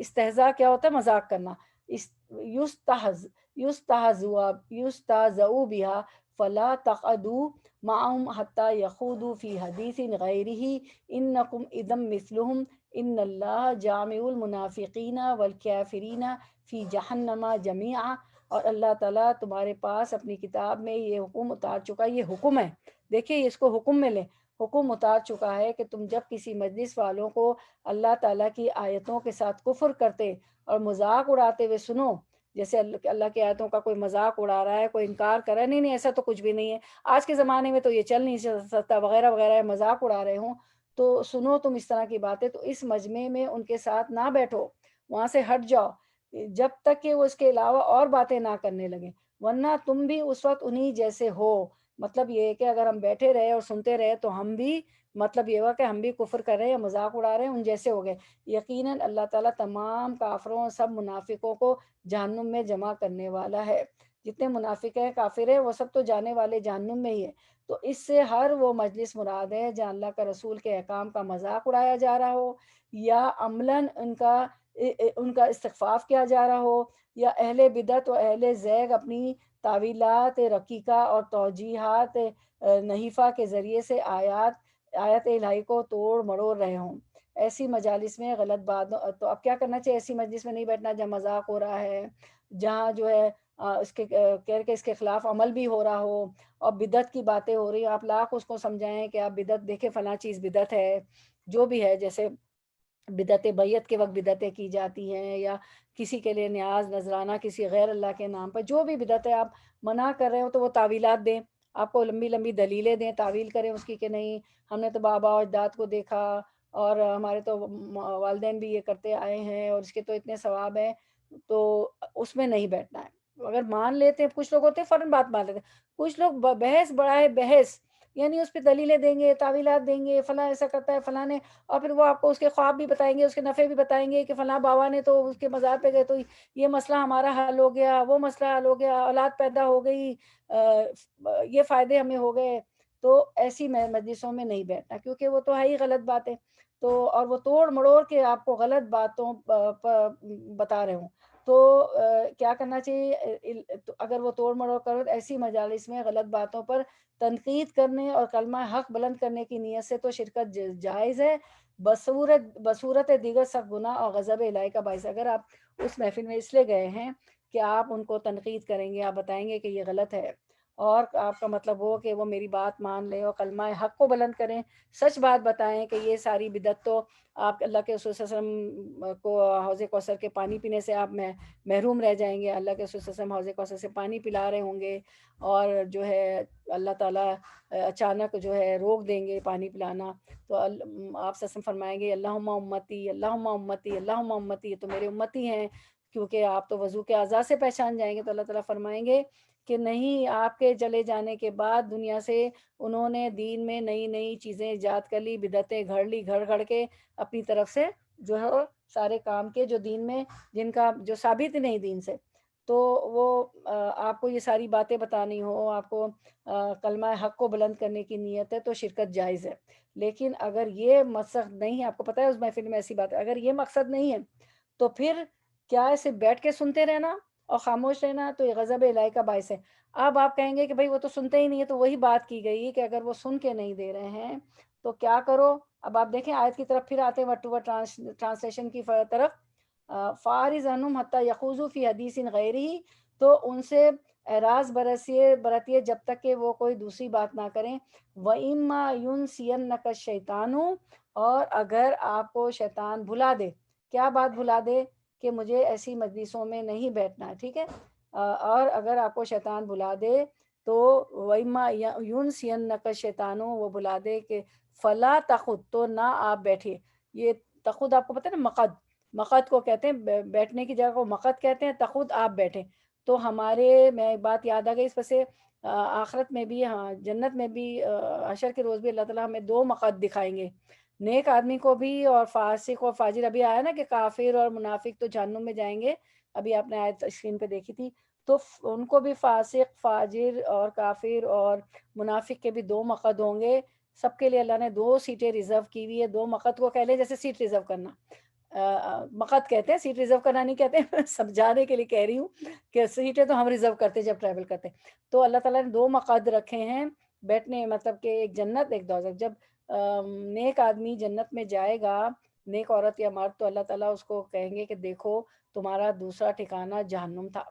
استہزاء کیا ہوتا ہے؟ مذاق کرنا۔ یستہزؤ بہا فلا تقعدوا معهم حتى يخوضوا في حديث غيره انکم اذا مثلهم ان اللہ جامع المنافقین والکافرین فی جہنم جمیعا. اور اللہ تعالیٰ تمہارے پاس اپنی کتاب میں یہ حکم اتار چکا ہے، یہ حکم ہے، دیکھیں اس کو حکم میں لیں، حکم اتار چکا ہے کہ تم جب کسی مجلس والوں کو اللہ تعالیٰ کی آیتوں کے ساتھ کفر کرتے اور مذاق اڑاتے ہوئے سنو، جیسے اللہ کی آیتوں کا کوئی مذاق اڑا رہا ہے، کوئی انکار کر رہا ہے، نہیں ایسا تو کچھ بھی نہیں ہے، آج کے زمانے میں تو یہ چل نہیں سکتا وغیرہ وغیرہ، مذاق اڑا رہے ہوں، تو سنو تم اس طرح کی باتیں، تو اس مجمع میں ان کے ساتھ نہ بیٹھو، وہاں سے ہٹ جاؤ جب تک کہ وہ اس کے علاوہ اور باتیں نہ کرنے لگیں، ورنہ تم بھی اس وقت انہی جیسے ہو. مطلب یہ ہے کہ اگر ہم بیٹھے رہے اور سنتے رہے تو ہم بھی، مطلب یہ ہوا کہ ہم بھی کفر کر رہے ہیں یا مذاق اڑا رہے ہیں، ان جیسے ہو گئے. یقیناً اللہ تعالیٰ تمام کافروں سب منافقوں کو جہنم میں جمع کرنے والا ہے. جتنے منافق ہیں کافر ہیں وہ سب تو جانے والے جہنم میں ہی ہے. تو اس سے ہر وہ مجلس مراد ہے جہاں اللہ کا رسول کے احکام کا مذاق اڑایا جا رہا ہو، یا عملاً ان کا استخفاف کیا جا رہا ہو، یا اہل بدعت و اہل زیغ اپنی تعویلات رقیقہ اور توجیحات نحیفہ کے ذریعے سے آیات الہی کو توڑ مڑوڑ رہے ہوں. ایسی مجالس میں غلط بات، تو اب کیا کرنا چاہیے؟ ایسی مجلس میں نہیں بیٹھنا جہاں مذاق ہو رہا ہے، جہاں جو ہے اس کے کہہ کے اس کے خلاف عمل بھی ہو رہا ہو اور بدعت کی باتیں ہو رہی ہیں. آپ لاکھ اس کو سمجھائیں کہ آپ بدعت دیکھیں، فلاں چیز بدعت ہے، جو بھی ہے، جیسے بدعت بیعت کے وقت بدعتیں کی جاتی ہیں، یا کسی کے لیے نیاز نذرانہ کسی غیر اللہ کے نام پر، جو بھی بدعت ہے آپ منع کر رہے ہو تو وہ تعویلات دیں، آپ کو لمبی لمبی دلیلیں دیں، تعویل کریں اس کی کہ نہیں ہم نے تو بابا و اجداد کو دیکھا اور ہمارے تو والدین بھی یہ کرتے آئے ہیں اور اس کے تو اتنے ثواب ہیں، تو اس میں نہیں بیٹھنا ہے. اگر مان لیتے ہیں، کچھ لوگ ہوتے ہیں فوراً بات مان لیتے ہیں، کچھ لوگ بحث بڑھائے بحث، یعنی اس پہ دلیلیں دیں گے، تعویلات دیں گے، فلاں ایسا کرتا ہے فلاں نے، اور پھر وہ آپ کو اس کے خواب بھی بتائیں گے، اس کے نفع بھی بتائیں گے کہ فلاں بابا نے تو اس کے مزار پہ گئے تو یہ مسئلہ ہمارا حل ہو گیا، وہ مسئلہ حل ہو گیا، اولاد پیدا ہو گئی، یہ فائدے ہمیں ہو گئے. تو ایسی مجلسوں میں نہیں بیٹھنا، کیونکہ وہ تو ہے ہی غلط باتیں، تو اور وہ توڑ مڑوڑ کے آپ کو غلط باتوں بتا رہے ہوں. تو کیا کرنا چاہیے؟ اگر وہ توڑ مڑوڑ کرو، ایسی مجالس میں غلط باتوں پر تنقید کرنے اور کلمہ حق بلند کرنے کی نیت سے تو شرکت جائز ہے، بصورت دیگر سخت گناہ اور غضب الہی کا باعث. اگر آپ اس محفل میں اس لیے گئے ہیں کہ آپ ان کو تنقید کریں گے، آپ بتائیں گے کہ یہ غلط ہے، اور آپ کا مطلب ہو کہ وہ میری بات مان لیں اور کلمہ حق کو بلند کریں، سچ بات بتائیں کہ یہ ساری بدعت تو آپ اللہ کے رسول صلی اللہ علیہ وسلم کو حوض کوثر کے پانی پینے سے آپ محروم رہ جائیں گے، اللہ کے رسول صلی اللہ علیہ وسلم حوض کوثر سے پانی پلا رہے ہوں گے، اور جو ہے اللہ تعالیٰ اچانک جو ہے روک دیں گے پانی پلانا، تو آپ صلی اللہ علیہ وسلم فرمائیں گے اللہم امتی اللہم امتی اللہم امتی، یہ تو میرے امتی ہیں، کیونکہ آپ تو وضو کے اعضاء سے پہچان جائیں گے. تو اللہ تعالیٰ فرمائیں گے کہ نہیں، آپ کے چلے جانے کے بعد دنیا سے انہوں نے دین میں نئی نئی چیزیں ایجاد کر لی، بدعتیں گھڑ کے اپنی طرف سے جو ہے سارے کام کے جو دین میں، جن کا جو ثابت نہیں دین سے، تو وہ آپ کو یہ ساری باتیں بتانی ہو، آپ کو کلمہ حق کو بلند کرنے کی نیت ہے تو شرکت جائز ہے. لیکن اگر یہ مقصد نہیں ہے، آپ کو پتہ ہے اس محفل میں ایسی بات ہے، اگر یہ مقصد نہیں ہے تو پھر کیا ہے؟ صرف بیٹھ کے سنتے رہنا اور خاموش رہنا تو یہ غضب الہی کا باعث ہے. اب آپ کہیں گے کہ بھائی وہ تو سنتے ہی نہیں ہے، تو وہی بات کی گئی کہ اگر وہ سن کے نہیں دے رہے ہیں تو کیا کرو؟ اب آپ دیکھیں آیت کی طرف پھر آتے ہیں، ورڈ ٹو ورڈ ٹرانسلیشن کی طرف، فارض عنہم حتی یخوضوا فی حدیث غیرہ، تو ان سے اعراض برتیے جب تک کہ وہ کوئی دوسری بات نہ کریں. وَإِمَّا يُنْسِيَنَّكَ الشَّيْطَانُ، اور اگر آپ کو شیطان بھلا دے، کیا بات بھلا دے؟ کہ مجھے ایسی مجلسوں میں نہیں بیٹھنا ہے، ٹھیک ہے، اور اگر آپ کو شیطان بھلا دے تو وَإِمَّا يُنْسِيَنَّكَ الشَّيْطَانُ، وہ بھلا دے کہ فلا تخد، تو نہ آپ بیٹھے. یہ تخد آپ کو پتہ ہے نا، مقد کو کہتے ہیں، بیٹھنے کی جگہ کو مقد کہتے ہیں، تخد آپ بیٹھیں. تو ہمارے میں ایک بات یاد آ گئی اس پر سے، آخرت میں بھی، ہاں جنت میں بھی، حشر کے روز بھی اللہ تعالیٰ ہمیں دو مقد دکھائیں گے، نیک آدمی کو بھی اور فاسق اور فاجر. ابھی آیا نا کہ کافر اور منافق تو جہنم میں جائیں گے، ابھی آپ نے آیت اسکرین پہ دیکھی تھی، تو ان کو بھی فاسق فاجر اور کافر اور منافق کے بھی دو مقد ہوں گے. سب کے لیے اللہ نے دو سیٹیں ریزرو کی ہوئی ہے، دو مقد کو کہہ لیں جیسے سیٹ ریزرو کرنا. مقد کہتے ہیں, سیٹ ریزرو کرنا نہیں کہتے ہیں سمجھانے کے لیے کہہ رہی ہوں کہ سیٹیں تو ہم ریزرو کرتے ہیں جب ٹریول کرتے ہیں. تو اللہ تعالیٰ نے 2 مقد رکھے ہیں بیٹھنے, مطلب کہ ایک جنت ایک دوزخ. جب نیک آدمی جنت میں جائے گا, نیک عورت یا مرد, تو اللہ تعالیٰ اس کو کہیں گے کہ دیکھو تمہارا دوسرا ٹھکانہ جہنم تھا,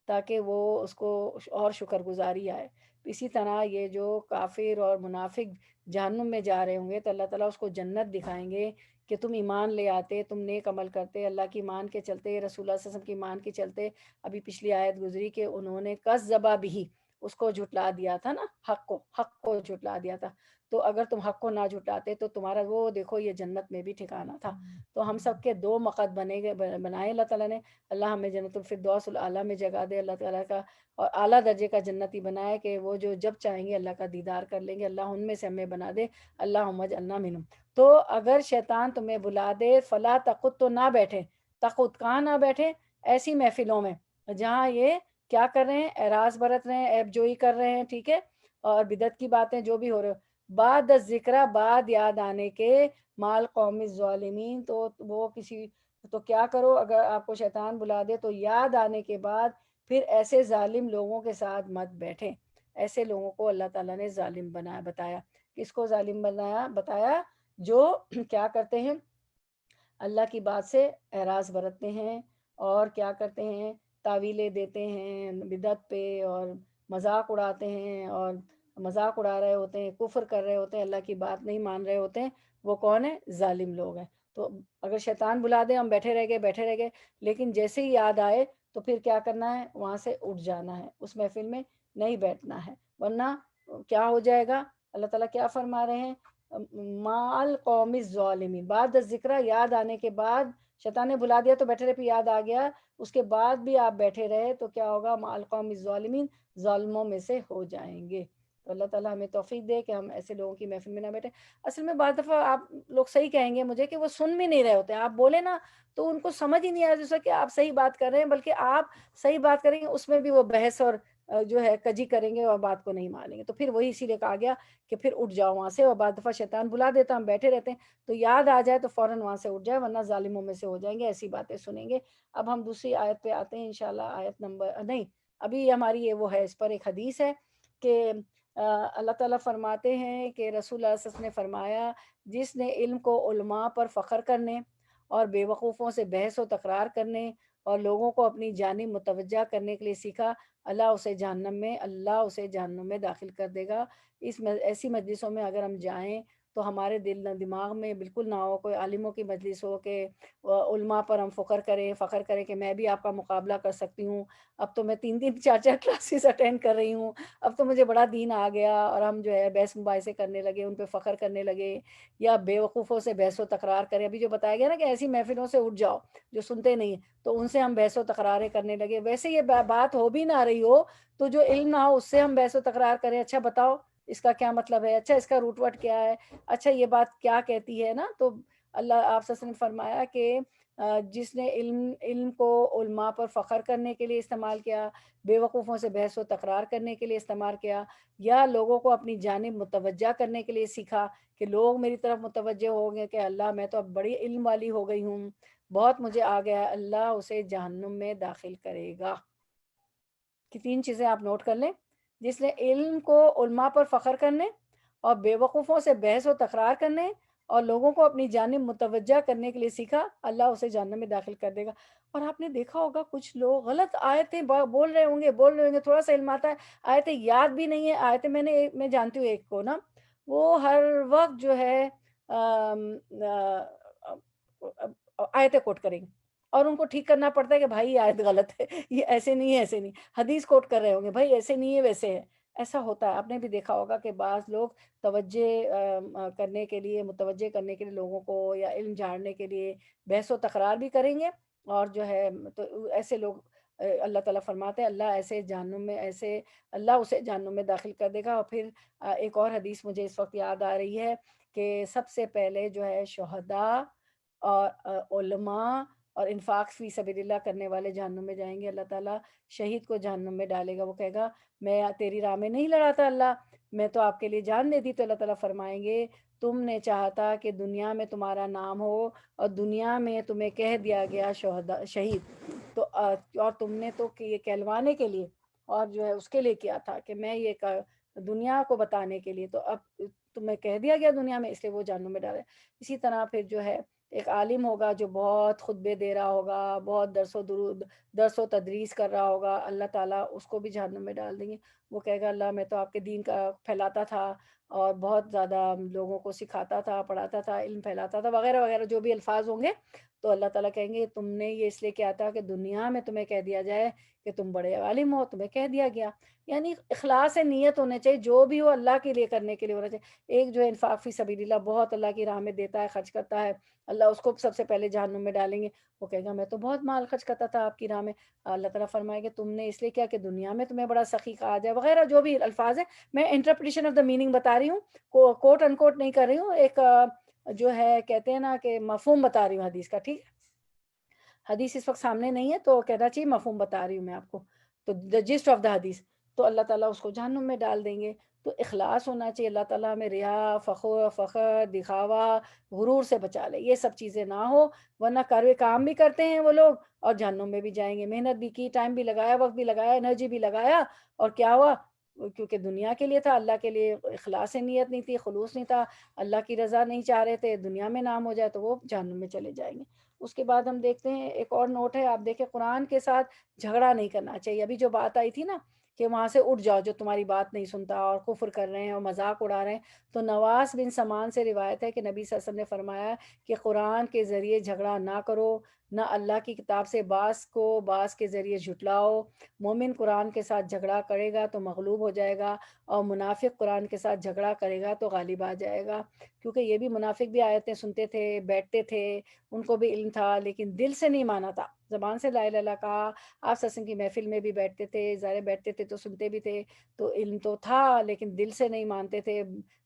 تاکہ وہ اس کو اور شکر گزاری آئے. اسی طرح یہ جو کافر اور منافق جہنم میں جا رہے ہوں گے تو اللہ تعالیٰ اس کو جنت دکھائیں گے کہ تم ایمان لے آتے, تم نیک عمل کرتے, اللہ کی مان کے چلتے, رسول اللہ صلی اللہ علیہ وسلم کی مان کے چلتے. ابھی پچھلی آیت گزری کہ انہوں نے کذبا بھی, اس کو جھٹلا دیا تھا نا, حق کو جھٹلا دیا تھا. تو اگر تم حق کو نہ جھٹلاتے تو تمہارا وہ دیکھو یہ جنت میں بھی ٹھکانہ تھا. تو ہم سب کے 2 مقد بنائے اللہ تعالیٰ نے. اللہ ہمیں جنت الفردوس الاعلیٰ میں جگہ دے اللہ تعالیٰ کا, اور اعلیٰ درجے کا جنتی بنائے کہ وہ جو جب چاہیں گے اللہ کا دیدار کر لیں گے. اللہ ان میں سے ہمیں بنا دے, اللہم اجعلنا منہم. تو اگر شیطان تمہیں بلا دے فلا تقعد, تو نہ بیٹھے. تقعد کہاں نہ بیٹھے؟ ایسی محفلوں میں جہاں یہ کیا کر رہے ہیں, اعراض برت رہے ہیں, عیب جوئی کر رہے ہیں, ٹھیک ہے, اور بدعت کی باتیں جو بھی ہو رہے. بعد ذکر, بعد یاد آنے کے, مال قوم الظالمین, تو وہ کسی, تو کیا کرو اگر آپ کو شیطان بلا دے تو یاد آنے کے بعد پھر ایسے ظالم لوگوں کے ساتھ مت بیٹھیں. ایسے لوگوں کو اللہ تعالیٰ نے ظالم بتایا. کس کو ظالم بتایا؟ جو کیا کرتے ہیں, اللہ کی بات سے اعراض برتتے ہیں, اور کیا کرتے ہیں, تعویلیں دیتے ہیں بدعت پہ, اور مذاق اڑاتے ہیں, اور مذاق اڑا رہے ہوتے ہیں, کفر کر رہے ہوتے ہیں, اللہ کی بات نہیں مان رہے ہوتے ہیں. وہ کون ہے؟ ظالم لوگ ہیں. تو اگر شیطان بلا دے, ہم بیٹھے رہ گئے, لیکن جیسے ہی یاد آئے تو پھر کیا کرنا ہے, وہاں سے اٹھ جانا ہے, اس محفل میں نہیں بیٹھنا ہے, ورنہ کیا ہو جائے گا. اللہ تعالیٰ کیا فرما رہے ہیں, مال قوم الظالمین, بعد ذکر, یاد آنے کے بعد. شیطان نے بلا دیا تو بیٹھے رہے, پھر یاد آ گیا, اس کے بعد بھی آپ بیٹھے رہے تو کیا ہوگا, مال قوم الظالمین, ظالموں میں سے ہو جائیں گے. تو اللہ تعالیٰ ہمیں توفیق دے کہ ہم ایسے لوگوں کی محفل میں نہ بیٹھیں. اصل میں بعض دفعہ آپ لوگ صحیح کہیں گے مجھے کہ وہ سن بھی نہیں رہے ہوتے ہیں. آپ بولے نا تو ان کو سمجھ ہی نہیں آ رہا کہ آپ صحیح بات کر رہے ہیں, بلکہ آپ صحیح بات کریں گے اس میں بھی وہ بحث اور جو ہے کجی کریں گے اور بات کو نہیں مانیں گے. تو پھر وہی اسی لیے کہا گیا کہ پھر اٹھ جاؤ وہاں سے. اور بعض دفعہ شیطان بلا دیتا, ہم بیٹھے رہتے ہیں, تو یاد آ جائے تو فوراً وہاں سے اٹھ جائے, ورنہ ظالموں میں سے ہو جائیں گے, ایسی باتیں سنیں گے. اب ہم دوسری آیت پہ آتے ہیں انشاءاللہ, آیت نمبر نہیں, ابھی ہماری یہ وہ ہے, اس پر ایک حدیث ہے کہ اللہ تعالیٰ فرماتے ہیں کہ رسول اللہ صلی اللہ علیہ وسلم نے فرمایا, جس نے علم کو علماء پر فخر کرنے اور بے وقوفوں سے بحث و تکرار کرنے اور لوگوں کو اپنی جانب متوجہ کرنے کے لیے سیکھا, اللہ اسے جہنم میں داخل کر دے گا. ایسی مجلسوں میں اگر ہم جائیں تو ہمارے دماغ میں بالکل نہ ہو, کوئی عالموں کی مجلس ہو کہ علماء پر ہم فخر کریں کہ میں بھی آپ کا مقابلہ کر سکتی ہوں, اب تو میں 3 4 کلاسز اٹینڈ کر رہی ہوں, اب تو مجھے بڑا دین آ گیا, اور ہم جو ہے بحث مباحثے کرنے لگے, ان پہ فخر کرنے لگے, یا بے وقوفوں سے بحث و تکرار کریں. ابھی جو بتایا گیا نا کہ ایسی محفلوں سے اٹھ جاؤ جو سنتے نہیں ہیں, تو ان سے ہم بحث و تکراریں کرنے لگے. ویسے یہ بات ہو بھی نہ رہی ہو تو جو علم نہ ہو اس سے ہم بحث و تکرار کریں, اچھا بتاؤ اس کا کیا مطلب ہے, اچھا اس کا روٹ وٹ کیا ہے, اچھا یہ بات کیا کہتی ہے نا. تو اللہ آپ صلی اللہ علیہ وسلم نے فرمایا کہ جس نے علم کو علماء پر فخر کرنے کے لیے استعمال کیا, بے وقوفوں سے بحث و تکرار کرنے کے لیے استعمال کیا, یا لوگوں کو اپنی جانب متوجہ کرنے کے لیے سیکھا کہ لوگ میری طرف متوجہ ہو گئے کہ اللہ میں تو اب بڑی علم والی ہو گئی ہوں, بہت مجھے آ گیا ہے, اللہ اسے جہنم میں داخل کرے گا. کہ 3 چیزیں آپ نوٹ کر لیں, جس نے علم کو علماء پر فخر کرنے اور بے وقوفوں سے بحث و تکرار کرنے اور لوگوں کو اپنی جانب متوجہ کرنے کے لیے سیکھا, اللہ اسے جہنم میں داخل کر دے گا. اور آپ نے دیکھا ہوگا کچھ لوگ غلط آیتیں بول رہے ہوں گے, تھوڑا سا علم آتا ہے, آیتیں یاد بھی نہیں ہے. آیتیں میں جانتی ہوں ایک کو نا, وہ ہر وقت جو ہے آیتیں کوٹ کریں گے, اور ان کو ٹھیک کرنا پڑتا ہے کہ بھائی آیت غلط ہے, یہ ایسے نہیں. حدیث کوٹ کر رہے ہوں گے, بھائی ایسے نہیں ہے ویسے ہے. ایسا ہوتا ہے. آپ نے بھی دیکھا ہوگا کہ بعض لوگ متوجہ کرنے کے لیے لوگوں کو, یا علم جھاڑنے کے لیے بحث و تکرار بھی کریں گے, اور جو ہے تو ایسے لوگ اللہ تعالیٰ فرماتے ہیں اللہ اسے جہنم میں داخل کر دے گا. اور پھر ایک اور حدیث مجھے اس وقت یاد آ رہی ہے کہ سب سے پہلے جو ہے شہداء اور علماء اور انفاق فی سبیل اللہ کرنے والے جہنم میں جائیں گے. اللہ تعالیٰ شہید کو جہنم میں ڈالے گا, وہ کہے گا میں تیری راہ میں نہیں لڑا تھا اللہ, میں تو آپ کے لیے جان دے دی. تو اللہ تعالیٰ فرمائیں گے تم نے چاہا تھا کہ دنیا میں تمہارا نام ہو اور دنیا میں تمہیں کہہ دیا گیا شہید، تو اور تم نے تو یہ کہلوانے کے لیے اور جو ہے اس کے لیے کیا تھا کہ میں یہ دنیا کو بتانے کے لیے، تو اب تمہیں کہہ دیا گیا دنیا میں، اس لیے وہ جہنم میں ڈالے. اسی طرح پھر جو ہے ایک عالم ہوگا جو بہت خطبے دے رہا ہوگا، بہت درس و تدریس کر رہا ہوگا، اللہ تعالیٰ اس کو بھی جہنم میں ڈال دیں گے. وہ کہے گا اللہ میں تو آپ کے دین کا پھیلاتا تھا اور بہت زیادہ لوگوں کو سکھاتا تھا، پڑھاتا تھا، علم پھیلاتا تھا، وغیرہ وغیرہ جو بھی الفاظ ہوں گے. تو اللہ تعالیٰ کہیں گے تم نے یہ اس لیے کیا تھا کہ دنیا میں تمہیں کہہ دیا جائے کہ تم بڑے عالم ہو، تمہیں کہہ دیا گیا. یعنی اخلاص نیت ہونے چاہیے، جو بھی ہو اللہ کے لیے کرنے کے لیے ہونا چاہیے. ایک جو ہے انفاق فی سبیل اللہ بہت اللہ کی راہ میں دیتا ہے، خرچ کرتا ہے، اللہ اس کو سب سے پہلے جہنم میں ڈالیں گے. وہ کہے گا میں تو بہت مال خرچ کرتا تھا آپ کی راہ میں. اللہ تعالیٰ فرمائے کہ تم نے اس لیے کیا کہ دنیا میں تمہیں بڑا سخی کہا جائے، وغیرہ جو بھی الفاظ ہیں. میں انٹرپریٹیشن آف دا میننگ بتا رہی ہوں، کوٹ ان کوٹ نہیں کر رہی ہوں، ایک جو ہے کہتے ہیں نا کہ مفہوم بتا رہی ہوں حدیث کا. ٹھیک، حدیث اس وقت سامنے نہیں ہے تو کہنا چاہیے مفہوم بتا رہی ہوں میں آپ کو. تو دا جسٹ آف دا حدیث، تو اللہ تعالیٰ اس کو جہنم میں ڈال دیں گے. تو اخلاص ہونا چاہیے. اللہ تعالیٰ ہمیں ریا، فخر، دکھاوا، غرور سے بچا لے، یہ سب چیزیں نہ ہو. ورنہ کام بھی کرتے ہیں وہ لوگ اور جہنم میں بھی جائیں گے. محنت بھی کی، ٹائم بھی لگایا، وقت بھی لگایا، انرجی بھی لگایا، اور کیا ہوا؟ کیونکہ دنیا کے لیے تھا، اللہ کے لیے اخلاص نیت نہیں تھی، خلوص نہیں تھا، اللہ کی رضا نہیں چاہ رہے تھے، دنیا میں نام ہو جائے تو وہ جہنم میں چلے جائیں گے. اس کے بعد ہم دیکھتے ہیں ایک اور نوٹ ہے، آپ دیکھیں قرآن کے ساتھ جھگڑا نہیں کرنا چاہیے. ابھی جو بات آئی تھی نا کہ وہاں سے اٹھ جاؤ جو تمہاری بات نہیں سنتا اور کفر کر رہے ہیں اور مذاق اڑا رہے ہیں. تو نواس بن سمان سے روایت ہے کہ نبی صلی اللہ علیہ وسلم نے فرمایا کہ قرآن کے ذریعے جھگڑا نہ کرو، نہ اللہ کی کتاب سے بعض کو بعض کے ذریعے جھٹلاؤ. مومن قرآن کے ساتھ جھگڑا کرے گا تو مغلوب ہو جائے گا، اور منافق قرآن کے ساتھ جھگڑا کرے گا تو غالب آ جائے گا. کیونکہ یہ بھی منافق بھی آیتیں سنتے تھے، بیٹھتے تھے، ان کو بھی علم تھا، لیکن دل سے نہیں مانا تھا. زبان سے لا الہ الا اللہ کہا، آپ صلی اللہ علیہ وسلم کی محفل میں بھی بیٹھتے تھے، ظاہر بیٹھتے تھے تو سنتے بھی تھے، تو علم تو تھا لیکن دل سے نہیں مانتے تھے.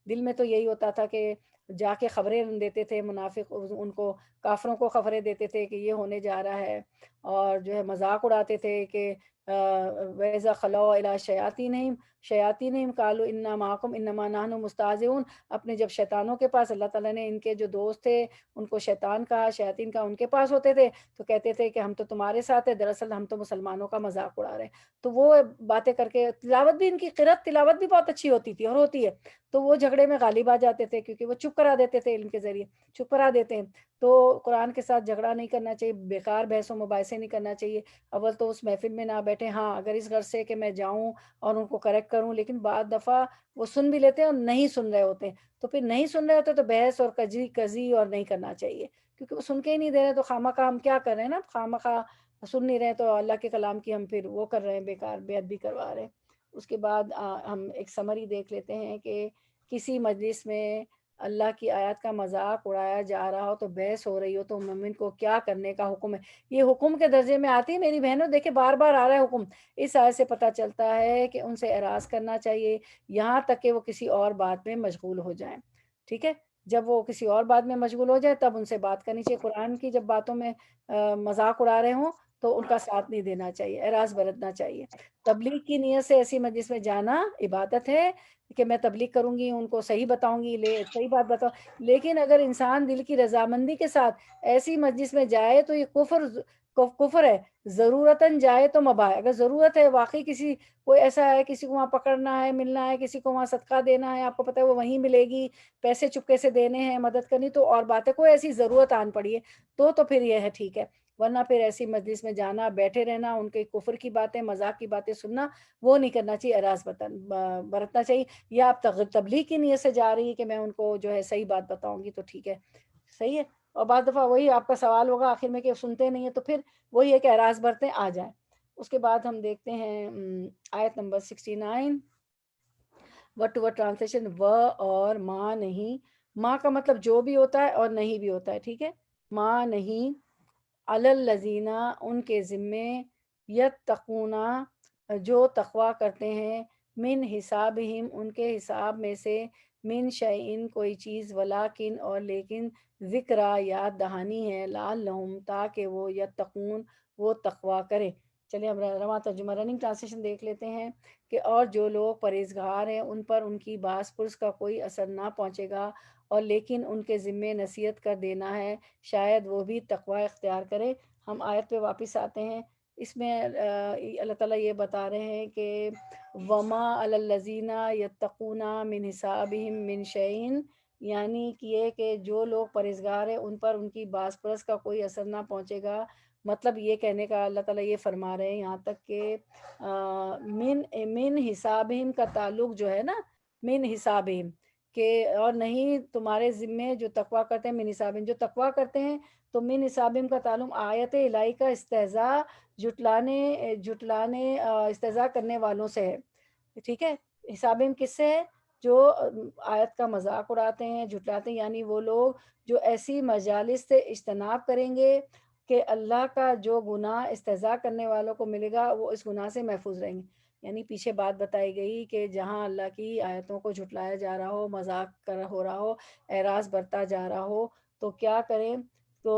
دل میں تو یہی ہوتا تھا کہ جا کے خبریں دیتے تھے منافق، ان کو کافروں کو خبریں دیتے تھے کہ یہ ہونے جا رہا ہے، اور جو ہے مذاق اڑاتے تھے کہ وَإِذَا خَلَوْا إِلَىٰ شَيَاطِینِهِمْ قَالُوا إِنَّا مَعَكُمْ إِنَّمَا نَحْنُ مُسْتَهْزِئُونَ. اپنے جب شیطانوں کے پاس، اللہ تعالیٰ نے ان کے جو دوست تھے ان کو شیطان کا، شیاطین کا ان کے پاس ہوتے تھے تو کہتے تھے کہ ہم تو تمہارے ساتھ ہیں، دراصل ہم تو مسلمانوں کا مذاق اڑا رہے ہیں. تو وہ باتیں کر کے، تلاوت بھی ان کی قرأت تلاوت بھی بہت اچھی ہوتی تھی اور ہوتی ہے، تو وہ جھگڑے میں غالب آ جاتے تھے کیونکہ وہ چپ کرا دیتے تھے، علم کے ذریعے چپ کرا دیتے ہیں. تو قرآن کے ساتھ جھگڑا نہیں کرنا چاہیے، بیکار بحث و مباحثے نہیں کرنا چاہیے. اول تو اس محفل میں نہ بیٹھے، ہاں اگر اس غرض سے کہ میں جاؤں اور ان کو کریکٹ کروں، لیکن بعض دفعہ وہ سن بھی لیتے ہیں اور نہیں سن رہے ہوتے ہیں. تو پھر نہیں سن رہے ہوتے تو بحث اور کجی اور نہیں کرنا چاہیے، کیونکہ وہ سن کے ہی نہیں دے رہے. تو خواہ ہم کیا کر رہے ہیں نا، خواہ سن نہیں رہے تو اللہ کے کلام کی ہم پھر وہ کر رہے ہیں، بیکار بے ادبی کروا رہے ہیں. اس کے بعد ہم ایک سمری دیکھ لیتے ہیں کہ کسی مجلس میں اللہ کی آیات کا مذاق اڑایا جا رہا ہو، تو بحث ہو رہی ہو، تو مومن کو کیا کرنے کا حکم ہے. یہ حکم کے درجے میں آتی ہے میری بہنوں، دیکھیں بار بار آ رہا ہے حکم. اس آیت سے پتہ چلتا ہے کہ ان سے اعراض کرنا چاہیے یہاں تک کہ وہ کسی اور بات میں مشغول ہو جائیں. ٹھیک ہے، جب وہ کسی اور بات میں مشغول ہو جائے تب ان سے بات کرنی چاہیے. قرآن کی جب باتوں میں مذاق اڑا رہے ہوں تو ان کا ساتھ نہیں دینا چاہیے، اعراض برتنا چاہیے. تبلیغ کی نیت سے ایسی مجلس میں جانا عبادت ہے کہ میں تبلیغ کروں گی، ان کو صحیح بتاؤں گی، صحیح بات بتاؤں. لیکن اگر انسان دل کی رضامندی کے ساتھ ایسی مجلس میں جائے تو یہ کفر ہے. ضرورتاً جائے تو مباح ہے. اگر ضرورت ہے واقعی، کسی کوئی ایسا ہے، کسی کو وہاں پکڑنا ہے، ملنا ہے، کسی کو وہاں صدقہ دینا ہے، آپ کو پتہ ہے وہ وہیں ملے گی، پیسے چپکے سے دینے ہیں، مدد کرنی، تو اور بات ہے. کوئی ایسی ضرورت آن پڑی ہے تو پھر یہ ہے ٹھیک ہے. ورنہ پھر ایسی مجلس میں جانا، بیٹھے رہنا، ان کے کفر کی باتیں، مذاق کی باتیں سننا، وہ نہیں کرنا چاہیے، اعراض برتنا چاہیے. یا آپ تبلیغ کی نیت سے جا رہی ہے کہ میں ان کو جو ہے صحیح بات بتاؤں گی تو ٹھیک ہے، صحیح ہے. اور بعض دفعہ وہی آپ کا سوال ہوگا آخر میں کہ سنتے نہیں ہیں، تو پھر وہی ہے کہ اعراض برتیں، آ جائیں. اس کے بعد ہم دیکھتے ہیں آیت number 69، word to word translation. و اور ماں نہیں، ماں کا مطلب جو بھی ہوتا ہے اور نہیں بھی ہوتا ہے. ٹھیک ہے، ماں نہیں، الذین ان کے ذمے، یتقون جو تقوی کرتے ہیں، من حسابہم ان کے حساب میں سے، من شیئن کوئی چیز، ولیکن اور لیکن، ذکرہ یاد دہانی ہے، لعلہم تاکہ وہ یتقون وہ تقوی کریں. چلیے ہم رواں ترجمہ رننگ ٹرانسلیشن دیکھ لیتے ہیں کہ اور جو لوگ پرہیزگار ہیں ان پر ان کی باس پرس کا کوئی اثر نہ پہنچے گا، اور لیکن ان کے ذمے نصیحت کر دینا ہے، شاید وہ بھی تقوی اختیار کرے۔ ہم آیت پہ واپس آتے ہیں، اس میں اللہ تعالیٰ یہ بتا رہے ہیں کہ وما علی الذین یتقون من حسابہم من شیء، یعنی کہ یہ کہ جو لوگ پرہیزگار ہیں ان پر ان کی باس پرس کا کوئی اثر نہ پہنچے گا۔ مطلب یہ کہنے کا اللہ تعالیٰ یہ فرما رہے ہیں یہاں تک کہ من حسابہم کا تعلق جو ہے نا، من حسابہم، کہ اور نہیں تمہارے ذمے جو تقوی کرتے ہیں، من حسابہم جو تقوی کرتے ہیں، تو من حسابہم کا تعلق آیت الہی کا استہزاء جھٹلانے استہزاء کرنے والوں سے ہے، ٹھیک ہے۔ حسابہم کس سے ہے؟ جو آیت کا مذاق اڑاتے ہیں، جھٹلاتے ہیں، یعنی وہ لوگ جو ایسی مجالس سے اجتناب کریں گے کہ اللہ کا جو گناہ استہزاء کرنے والوں کو ملے گا وہ اس گناہ سے محفوظ رہیں گے۔ یعنی پیچھے بات بتائی گئی کہ جہاں اللہ کی آیتوں کو جھٹلایا جا رہا ہو، مذاق ہو رہا ہو، اعراض برتا جا رہا ہو، تو کیا کریں؟ تو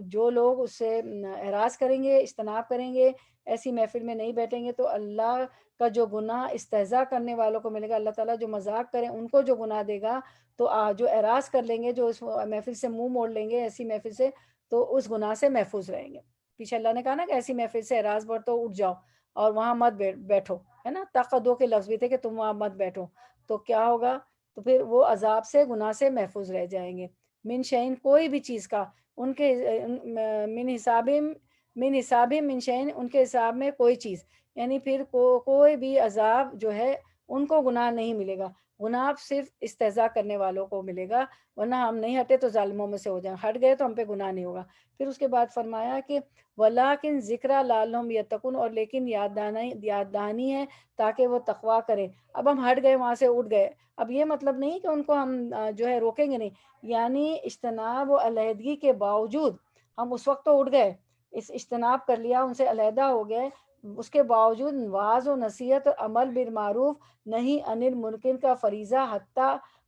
جو لوگ اس سے اعراض کریں گے، اجتناب کریں گے، ایسی محفل میں نہیں بیٹھیں گے، تو اللہ کا جو گناہ استہزاء کرنے والوں کو ملے گا، اللہ تعالیٰ جو مذاق کریں ان کو جو گناہ دے گا، تو جو اعراض کر لیں گے، جو اس محفل سے منہ موڑ لیں گے ایسی محفل سے، تو اس گناہ سے محفوظ رہیں گے۔ پیچھے اللہ نے کہا نا کہ ایسی محفل سے اعراض برتو، اٹھ جاؤ اور وہاں مت بیٹھو، ہے نا، تقدو کے لفظ بھی تھے کہ تم وہاں مت بیٹھو، تو کیا ہوگا؟ تو پھر وہ عذاب سے، گناہ سے محفوظ رہ جائیں گے۔ من شعین کوئی بھی چیز کا، ان کے من حساب من شعین ان کے حساب میں کوئی چیز، یعنی پھر کوئی بھی عذاب جو ہے ان کو گناہ نہیں ملے گا، گناہ صرف استہزاء کرنے والوں کو ملے گا، ورنہ ہم نہیں ہٹے تو ظالموں میں سے ہو جائیں، ہٹ گئے تو ہم پہ گناہ نہیں ہوگا۔ پھر اس کے بعد فرمایا کہ وَلَٰكِن ذِكْرَىٰ لَعَلَّهُمْ يَتَّقُونَ، اور لیکن یاد دہانی ہے تاکہ وہ تقویٰ کریں۔ اب ہم ہٹ گئے وہاں سے، اٹھ گئے، اب یہ مطلب نہیں کہ ان کو ہم جو ہے روکیں گے نہیں، یعنی اجتناب و علیحدگی کے باوجود ہم اس وقت تو اٹھ گئے، اس اجتناب کر لیا، ان سے علیحدہ ہو گئے، اس کے باوجود واعظ و نصیحت اور عمل بالمعروف نہیں عن المنکر کا فریضہ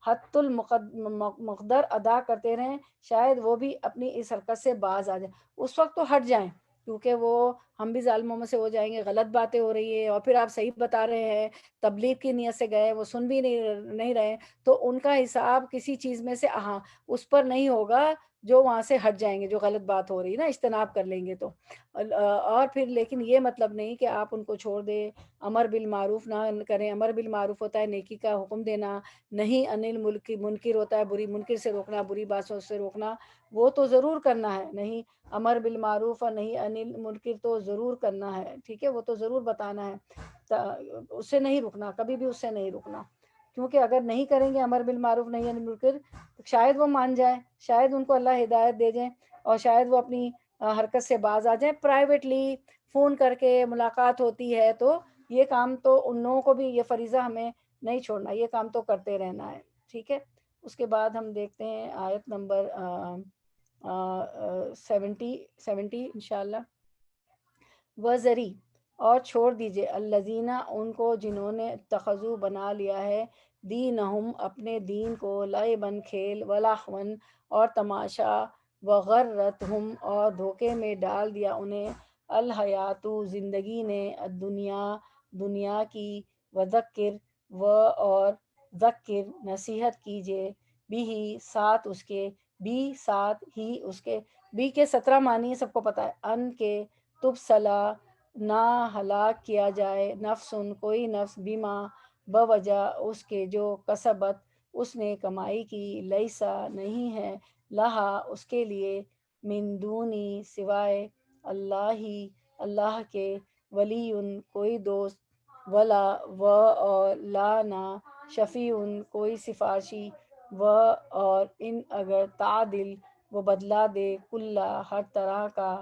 حتی المقدر ادا کرتے رہیں، شاید وہ بھی اپنی اس حرکت سے باز آ جائیں۔ اس وقت تو ہٹ جائیں، کیونکہ وہ ہم بھی ظالموں میں سے ہو جائیں گے، غلط باتیں ہو رہی ہے اور پھر آپ صحیح بتا رہے ہیں، تبلیغ کی نیت سے گئے، وہ سن بھی نہیں رہے، تو ان کا حساب کسی چیز میں سے اس پر نہیں ہوگا جو وہاں سے ہٹ جائیں گے، جو غلط بات ہو رہی ہے نا، اجتناب کر لیں گے تو۔ اور پھر لیکن یہ مطلب نہیں کہ آپ ان کو چھوڑ دیں، امر بالمعروف نہ کریں۔ امر بالمعروف ہوتا ہے نیکی کا حکم دینا، نہیں انل ملک منکر ہوتا ہے بری منکر سے روکنا، بری باتوں سے روکنا، وہ تو ضرور کرنا ہے، نہیں امر بالمعروف اور نہیں انل منکر تو ضرور کرنا ہے، ٹھیک ہے، وہ تو ضرور بتانا ہے، اس سے نہیں رکنا، کبھی بھی اس سے نہیں رکنا، کیونکہ اگر نہیں کریں گے امر بالمعروف نہیں انل منکر، شاید وہ مان جائیں، شاید ان کو اللہ ہدایت دے جائیں، اور شاید وہ اپنی حرکت سے باز آ جائیں۔ پرائیویٹلی فون کر کے ملاقات ہوتی ہے، تو یہ کام تو ان لوگوں کو بھی یہ فریضہ ہمیں نہیں چھوڑنا، یہ کام تو کرتے رہنا ہے، ٹھیک ہے۔ اس کے بعد ہم دیکھتے ہیں آیت نمبر 70 انشاءاللہ۔ وزری، اور چھوڑ دیجئے، الذین ان کو جنہوں نے اتخذوا بنا لیا ہے، دینہم اپنے دین کو، لعباً کھیل، ولہواً اور تماشا، وغرتہم اور دھوکے میں ڈال دیا انہیں، الحیات زندگی نے، دنیا کی، وذکر اور ذکر نصیحت کیجئے، بھی ساتھ اس کے، بھی ساتھ ہی اس کے، بھی کے 17 معنی سب کو پتہ ہے، ان کے تبصلا نہ ہلاک کیا جائے، نفسن کوئی نفس، بیما بوجہ اس کے، جو کسبت اس نے کمائی کی، لیسا نہیں ہے، لہا اس کے لیے، من دونی سوائے، اللہ کے، ولی کوئی دوست، ولا اور لا نہ، شفیع کوئی سفارشی، اور ان اگر تعدل وہ بدلا دے، کلا ہر طرح کا،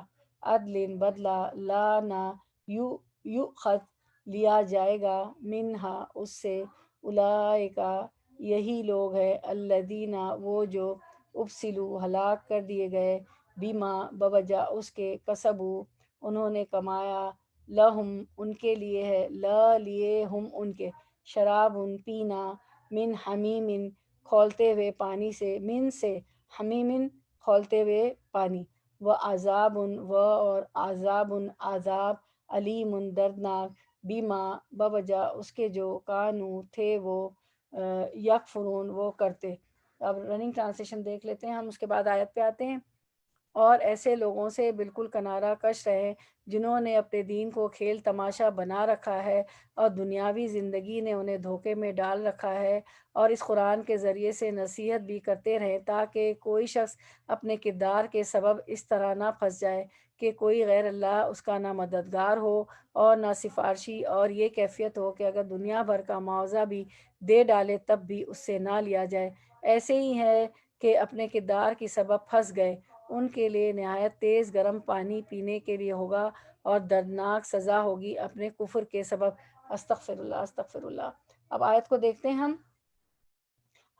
عدل بدلہ، لا نہ یؤخذ لیا جائے گا، منہا اس سے، اولئکا یہی لوگ ہے، الذین وہ جو، ابسلوا ہلاک کر دیے گئے، بیما بوجہ اس کے، کسبوا انہوں نے کمایا، لہم ان کے لیے ہے، لا لیے ہم ان کے، شراب پینا، من حمیم کھولتے ہوئے پانی سے، من سے، حمیم کھولتے ہوئے پانی، و عذاب اور عذاب علیم دردناک، بیما بوجہ اس کے جو کانو تھے وہ یکفرون وہ کرتے۔ اب رننگ ٹرانسلیشن دیکھ لیتے ہیں ہم، اس کے بعد آیت پہ آتے ہیں۔ اور ایسے لوگوں سے بالکل کنارہ کش رہے جنہوں نے اپنے دین کو کھیل تماشا بنا رکھا ہے اور دنیاوی زندگی نے انہیں دھوکے میں ڈال رکھا ہے، اور اس قرآن کے ذریعے سے نصیحت بھی کرتے رہیں تاکہ کوئی شخص اپنے کردار کے سبب اس طرح نہ پھنس جائے کہ کوئی غیر اللہ اس کا نہ مددگار ہو اور نہ سفارشی، اور یہ کیفیت ہو کہ اگر دنیا بھر کا معاوضہ بھی دے ڈالے تب بھی اس سے نہ لیا جائے۔ ایسے ہی ہے کہ اپنے کردار کی سبب پھنس گئے، ان کے لیے نہایت تیز گرم پانی پینے کے لیے ہوگا اور دردناک سزا ہوگی اپنے کفر کے سبب۔ استغفر اللہ استغفر اللہ۔ اب آیت کو دیکھتے ہیں ہم۔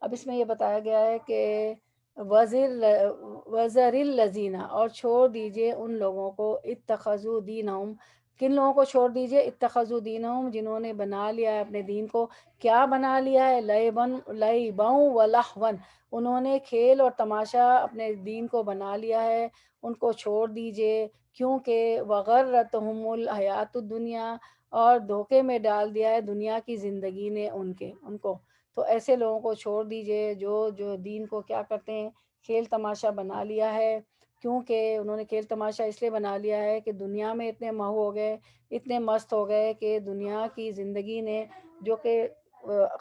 اب اس میں یہ بتایا گیا ہے کہ وزر الذین، اور چھوڑ دیجئے ان لوگوں کو، اتخذوا دینہم، کن لوگوں کو چھوڑ دیجئے؟ اتخذوا دینہم، جنہوں نے بنا لیا ہے اپنے دین کو۔ کیا بنا لیا ہے؟ لعبا و لہوا، انہوں نے کھیل اور تماشا اپنے دین کو بنا لیا ہے، ان کو چھوڑ دیجئے، کیونکہ وغرتہم الحیات الدنیا، اور دھوکے میں ڈال دیا ہے دنیا کی زندگی نے ان کو۔ تو ایسے لوگوں کو چھوڑ دیجئے جو دین کو کیا کرتے ہیں؟ کھیل تماشا بنا لیا ہے، کیونکہ انہوں نے کھیل تماشا اس لیے بنا لیا ہے کہ دنیا میں اتنے مہو ہو گئے، اتنے مست ہو گئے کہ دنیا کی زندگی نے جو کہ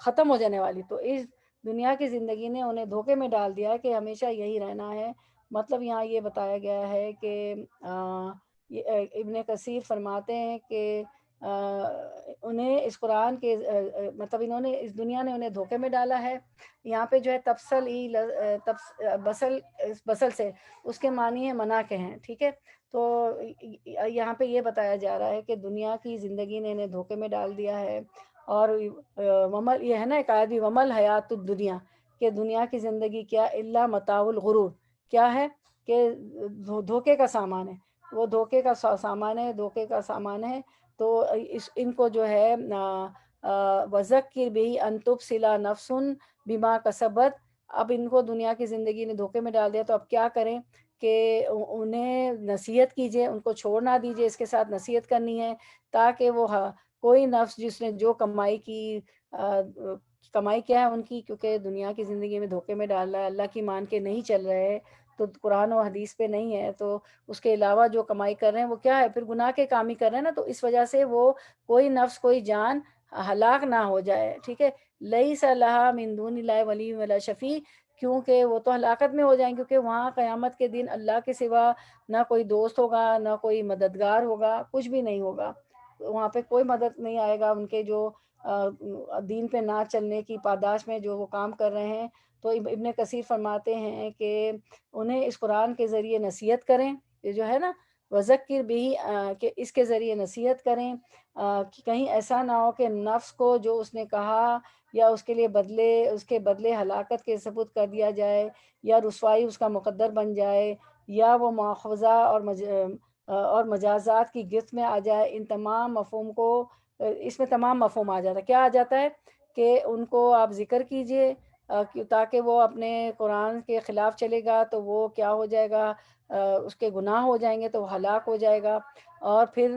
ختم ہو جانے والی، تو اس دنیا کی زندگی نے انہیں دھوکے میں ڈال دیا ہے کہ ہمیشہ یہی رہنا ہے۔ مطلب یہاں یہ بتایا گیا ہے کہ ابن کثیر فرماتے ہیں کہ انہیں اس قرآن کے مطلب انہوں نے اس دنیا نے انہیں دھوکے میں ڈالا ہے۔ یہاں پہ جو ہے بسل سے اس کے معنی ہے منع کے ہیں، ٹھیک ہے؟ تو یہاں پہ یہ بتایا جا رہا ہے کہ دنیا کی زندگی نے انہیں دھوکے میں ڈال دیا ہے، اور ومل یہ ہے نا ایک آیت بھی، ومل حیات الدنیا، کہ دنیا کی زندگی کیا الا متاع الغرور، کیا ہے کہ دھوکے کا سامان ہے، وہ دھوکے کا سامان ہے، دھوکے کا سامان ہے۔ تو ان کو جو ہے وذکر بہ ان تبصر نفس بما کسبت، اب ان کو دنیا کی زندگی نے دھوکے میں ڈال دیا، تو اب کیا کریں کہ انہیں نصیحت کیجئے، ان کو چھوڑ نہ دیجئے، اس کے ساتھ نصیحت کرنی ہے تاکہ وہ کوئی نفس جس نے جو کمائی کی، کمائی کیا ہے ان کی، کیونکہ دنیا کی زندگی میں دھوکے میں ڈال رہا ہے، اللہ کی مان کے نہیں چل رہے، تو قرآن و حدیث پہ نہیں ہے، تو اس کے علاوہ جو کمائی کر رہے ہیں وہ کیا ہے؟ پھر گناہ کے کام ہی کر رہے ہیں نا، تو اس وجہ سے وہ کوئی نفس کوئی جان ہلاک نہ ہو جائے، ٹھیک ہے؟ لیس لہا من دون اللہ ولی ولا شفیع، کیونکہ وہ تو ہلاکت میں ہو جائیں، کیونکہ وہاں قیامت کے دن اللہ کے سوا نہ کوئی دوست ہوگا، نہ کوئی مددگار ہوگا، کچھ بھی نہیں ہوگا، وہاں پہ کوئی مدد نہیں آئے گا ان کے جو دین پہ نہ چلنے کی پاداش میں جو وہ کام کر رہے ہیں۔ تو ابن کثیر فرماتے ہیں کہ انہیں اس قرآن کے ذریعے نصیحت کریں، یہ جو ہے نا وذکر بھی، کہ اس کے ذریعے نصیحت کریں کہ کہیں ایسا نہ ہو کہ نفس کو جو اس نے کہا یا اس کے لیے اس کے بدلے ہلاکت کے سپرد کر دیا جائے، یا رسوائی اس کا مقدر بن جائے، یا وہ مواخذہ اور مجازات کی گرفت میں آ جائے۔ ان تمام مفہوم کو، اس میں تمام مفہوم آ جاتا ہے، کیا آ جاتا ہے کہ ان کو آپ ذکر کیجئے تاکہ وہ اپنے قرآن کے خلاف چلے گا تو وہ کیا ہو جائے گا؟ اس کے گناہ ہو جائیں گے تو وہ ہلاک ہو جائے گا، اور پھر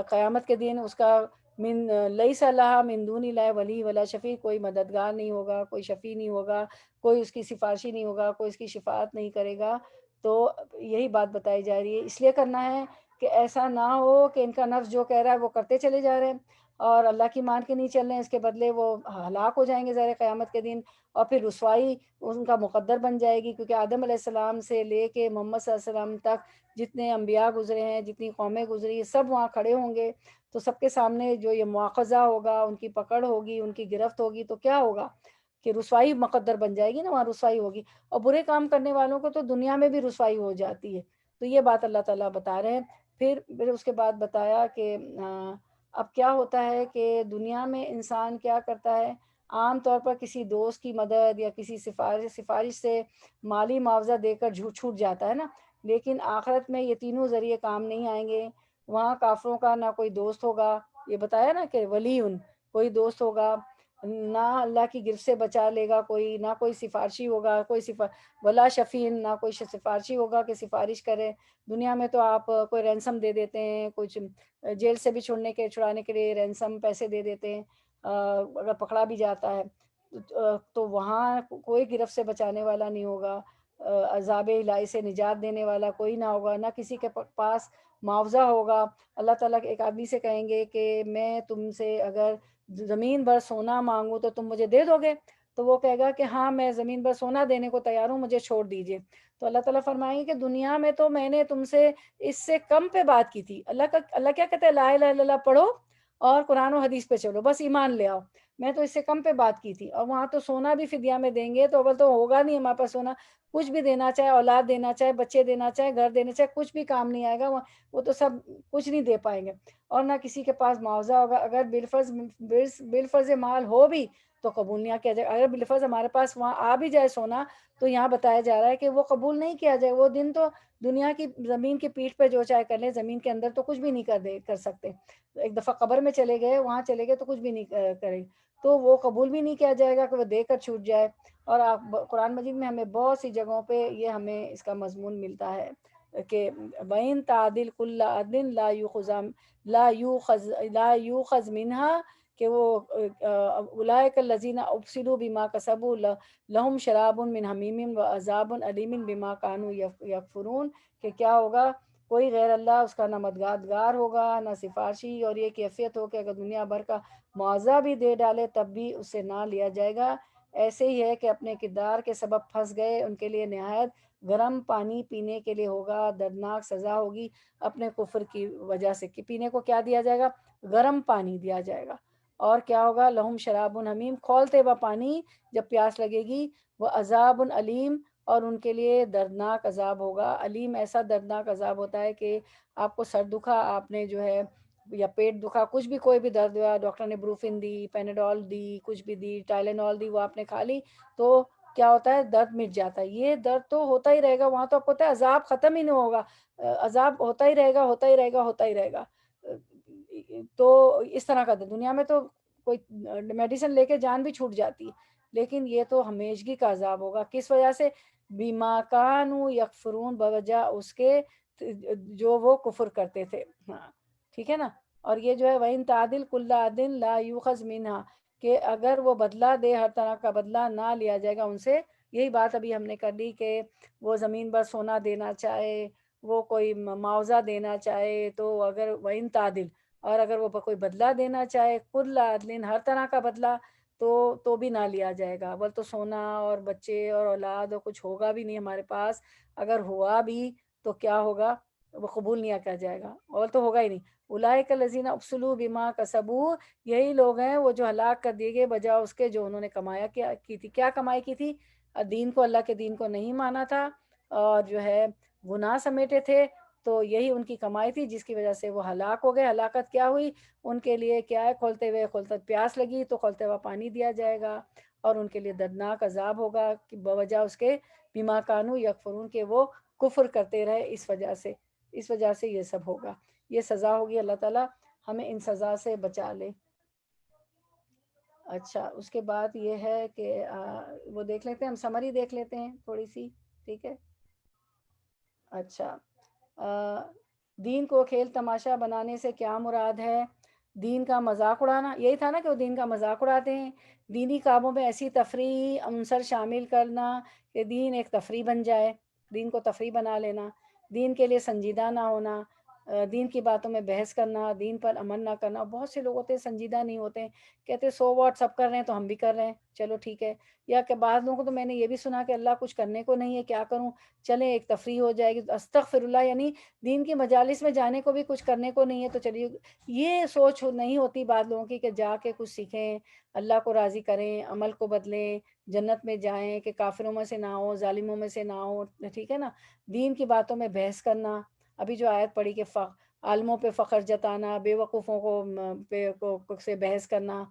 قیامت کے دن اس کا لیس لہا من دون اللہ ولی ولا شفیع، کوئی مددگار نہیں ہوگا، کوئی شفیع نہیں ہوگا، کوئی اس کی سفارشی نہیں ہوگا، کوئی اس کی شفاعت نہیں کرے گا۔ تو یہی بات بتائی جا رہی ہے، اس لیے کرنا ہے کہ ایسا نہ ہو کہ ان کا نفس جو کہہ رہا ہے وہ کرتے چلے جا رہے ہیں اور اللہ کی مان کے نہیں چل رہے ہیں، اس کے بدلے وہ ہلاک ہو جائیں گے ظاہر قیامت کے دن، اور پھر رسوائی ان کا مقدر بن جائے گی، کیونکہ آدم علیہ السلام سے لے کے محمد صلی اللہ علیہ وسلم تک جتنے انبیاء گزرے ہیں، جتنی قومیں گزری، سب وہاں کھڑے ہوں گے، تو سب کے سامنے جو یہ مواخذہ ہوگا، ان کی پکڑ ہوگی، ان کی گرفت ہوگی، تو کیا ہوگا کہ رسوائی مقدر بن جائے گی نا، وہاں رسوائی ہوگی، اور برے کام کرنے والوں کو تو دنیا میں بھی رسوائی ہو جاتی ہے۔ تو یہ بات اللہ تعالیٰ بتا رہے ہیں۔ پھر اس کے بعد بتایا کہ اب کیا ہوتا ہے کہ دنیا میں انسان کیا کرتا ہے، عام طور پر کسی دوست کی مدد یا کسی سفارش سے مالی معاوضہ دے کر چھوٹ جاتا ہے نا، لیکن آخرت میں یہ تینوں ذریعے کام نہیں آئیں گے۔ وہاں کافروں کا نہ کوئی دوست ہوگا، یہ بتایا نا کہ ولی کوئی دوست ہوگا، نہ اللہ کی گرفت سے بچا لے گا کوئی، نہ کوئی سفارشی ہوگا، ولا شفین، نہ کوئی سفارشی ہوگا کہ سفارش کرے۔ دنیا میں تو آپ کوئی رینسم دے دیتے ہیں، کچھ جیل سے بھی چھڑانے کے لیے رینسم پیسے دے دیتے ہیں، اگر پکڑا بھی جاتا ہے تو وہاں کوئی گرفت سے بچانے والا نہیں ہوگا، عذاب الہی سے نجات دینے والا کوئی نہ ہوگا، نہ کسی کے پاس معاوضہ ہوگا۔ اللہ تعالیٰ ایک آدمی سے کہیں گے کہ میں تم سے اگر زمین بھر سونا مانگوں تو تم مجھے دے دو گے؟ تو وہ کہے گا کہ ہاں میں زمین بھر سونا دینے کو تیار ہوں، مجھے چھوڑ دیجئے۔ تو اللہ تعالیٰ فرمائیں گے کہ دنیا میں تو میں نے تم سے اس سے کم پہ بات کی تھی۔ اللہ کیا کہتا ہے؟ لا الہ الا اللہ پڑھو اور قرآن و حدیث پہ چلو، بس ایمان لے آؤ، میں تو اس سے کم پہ بات کی تھی۔ اور وہاں تو سونا بھی فدیہ میں دیں گے تو اول تو ہوگا نہیں ہمارے پاس سونا، کچھ بھی دینا چاہے اولاد دینا چاہے بچے دینا چاہے گھر دینا چاہے کچھ بھی کام نہیں آئے گا، وہ تو سب کچھ نہیں دے پائیں گے، اور نہ کسی کے پاس معاوضہ ہوگا۔ اگر بالفرض مال ہو بھی تو قبول نہیں کیا جائے، اگر بالفرض ہمارے پاس وہاں آ بھی جائے سونا تو یہاں بتایا جا رہا ہے کہ وہ قبول نہیں کیا جائے۔ وہ دن تو دنیا کی زمین کی پیٹھ پہ جو چاہے کر لیں، زمین کے اندر تو کچھ بھی نہیں کر سکتے۔ ایک دفعہ قبر میں چلے گئے، وہاں چلے گئے تو کچھ بھی نہیں کریں، تو وہ قبول بھی نہیں کیا جائے گا کہ وہ دے کر چھوٹ جائے۔ اور آپ قرآن مجید میں ہمیں بہت سی جگہوں پہ یہ ہمیں اس کا مضمون ملتا ہے کہ وَإِن تَعْدِلْ كُلَّ عَدْلٍ لا يُؤْخَذْ مِنْهَا، کہ وہ اولئک الذین ابسلوا بما کسبوا لہم شراب من حمیم وعذاب علیم بما کانوا یکفرون، کہ کیا ہوگا؟ کوئی غیر اللہ اس کا نہ مددگار ہوگا نہ سفارشی، اور یہ کیفیت ہو کہ اگر دنیا بھر کا معاوضہ بھی دے ڈالے تب بھی اس سے نہ لیا جائے گا۔ ایسے ہی ہے کہ اپنے کردار کے سبب پھنس گئے، ان کے لیے نہایت گرم پانی پینے کے لیے ہوگا، دردناک سزا ہوگی اپنے کفر کی وجہ سے۔ کہ پینے کو کیا دیا جائے گا؟ گرم پانی دیا جائے گا۔ اور کیا ہوگا؟ لہم شراب حمیم، کھولتے ہوا پانی جب پیاس لگے گی، وہ عذاب علیم، اور ان کے لیے دردناک عذاب ہوگا۔ علیم ایسا دردناک عذاب ہوتا ہے کہ آپ کو سر دکھا، آپ نے جو ہے یا پیٹ دکھا، کچھ بھی کوئی بھی درد ہوا، ڈاکٹر نے بروفن دی، پیناڈول دی، کچھ بھی دی، ٹائلینول دی، وہ آپ نے کھا لی تو کیا ہوتا ہے؟ درد مٹ جاتا ہے۔ یہ درد تو ہوتا ہی رہے گا، وہاں تو آپ کو ہوتا ہے عذاب ختم ہی نہیں ہوگا، عذاب ہوتا ہی رہے گا، ہوتا ہی رہے گا، ہوتا ہی رہے گا۔ تو اس طرح کا دنیا میں تو کوئی میڈیسن لے کے جان بھی چھوٹ جاتی ہے، لیکن یہ تو ہمیشگی کا عذاب ہوگا۔ کس وجہ سے؟ بیما کانوا یکفرون، بوجہ اس کے جو وہ کفر کرتے تھے۔ ہاں ٹھیک ہے نا۔ اور یہ جو ہے وَإِن تَعْدِلْ كُلَّ عَدْلٍ لَا يُؤْخَذْ مِنْهَا، کہ اگر وہ بدلہ دے ہر طرح کا بدلہ نہ لیا جائے گا ان سے۔ یہی بات ابھی ہم نے کر لی کہ وہ زمین پر سونا دینا چاہے، وہ کوئی معاوضہ دینا چاہے تو اگر وَإِن تَعْدِلْ، اور اگر وہ کوئی بدلہ دینا چاہے کل عدل، ہر طرح کا بدلہ، تو بھی نہ لیا جائے گا۔ اول تو سونا اور بچے اور اولاد اور کچھ ہوگا بھی نہیں ہمارے پاس، اگر ہوا بھی تو کیا ہوگا؟ وہ قبول نہیں کیا جائے گا، اور تو ہوگا ہی نہیں۔ اولئک الذین ابسلوا بما کسبوا، یہی لوگ ہیں وہ جو ہلاک کر دیے گئے بجا اس کے جو انہوں نے کمایا کی تھی۔ کیا کمائی کی تھی؟ دین کو، اللہ کے دین کو نہیں مانا تھا اور جو ہے گناہ سمیٹے تھے، تو یہی ان کی کمائی تھی جس کی وجہ سے وہ ہلاک ہو گئے۔ ہلاکت کیا ہوئی ان کے لیے؟ کیا ہے؟ کھولتے پیاس لگی تو کھولتے ہوا پانی دیا جائے گا، اور ان کے لیے دردناک عذاب ہوگا کہ بوجہ اس کے بما کانوا یکفرون، کہ وہ کفر کرتے رہے، اس وجہ سے یہ سب ہوگا، یہ سزا ہوگی۔ اللہ تعالیٰ ہمیں ان سزا سے بچا لے۔ اچھا، اس کے بعد یہ ہے کہ وہ دیکھ لیتے ہیں، ہم سمری دیکھ لیتے ہیں تھوڑی سی، ٹھیک ہے۔ اچھا، دین کو کھیل تماشا بنانے سے کیا مراد ہے؟ دین کا مذاق اڑانا، یہی تھا نا کہ وہ دین کا مذاق اڑاتے ہیں۔ دینی کاموں میں ایسی تفریح عنصر شامل کرنا کہ دین ایک تفریح بن جائے، دین کو تفریح بنا لینا، دین کے لیے سنجیدہ نہ ہونا، دین کی باتوں میں بحث کرنا، دین پر عمل نہ کرنا۔ بہت سے لوگ ہوتے ہیں سنجیدہ نہیں ہوتے ہیں، کہتے سو واٹ سب کر رہے ہیں تو ہم بھی کر رہے ہیں، چلو ٹھیک ہے۔ یا کہ بعض لوگوں کو تو میں نے یہ بھی سنا کہ اللہ کچھ کرنے کو نہیں ہے، کیا کروں، چلیں ایک تفریح ہو جائے گی، استغفر اللہ، یعنی دین کی مجالس میں جانے کو بھی کچھ کرنے کو نہیں ہے تو چلیے۔ یہ سوچ نہیں ہوتی بعض لوگوں کی کہ جا کے کچھ سیکھیں، اللہ کو راضی کریں، عمل کو بدلیں، جنت میں جائیں، کہ کافروں میں سے نہ ہو، ظالموں میں سے نہ ہو، ٹھیک ہے نا۔ دین کی باتوں میں بحث کرنا، ابھی جو آیت پڑھی کہ عالموں پہ فخر جتانا، بے وقوفوں کو سے بحث کرنا،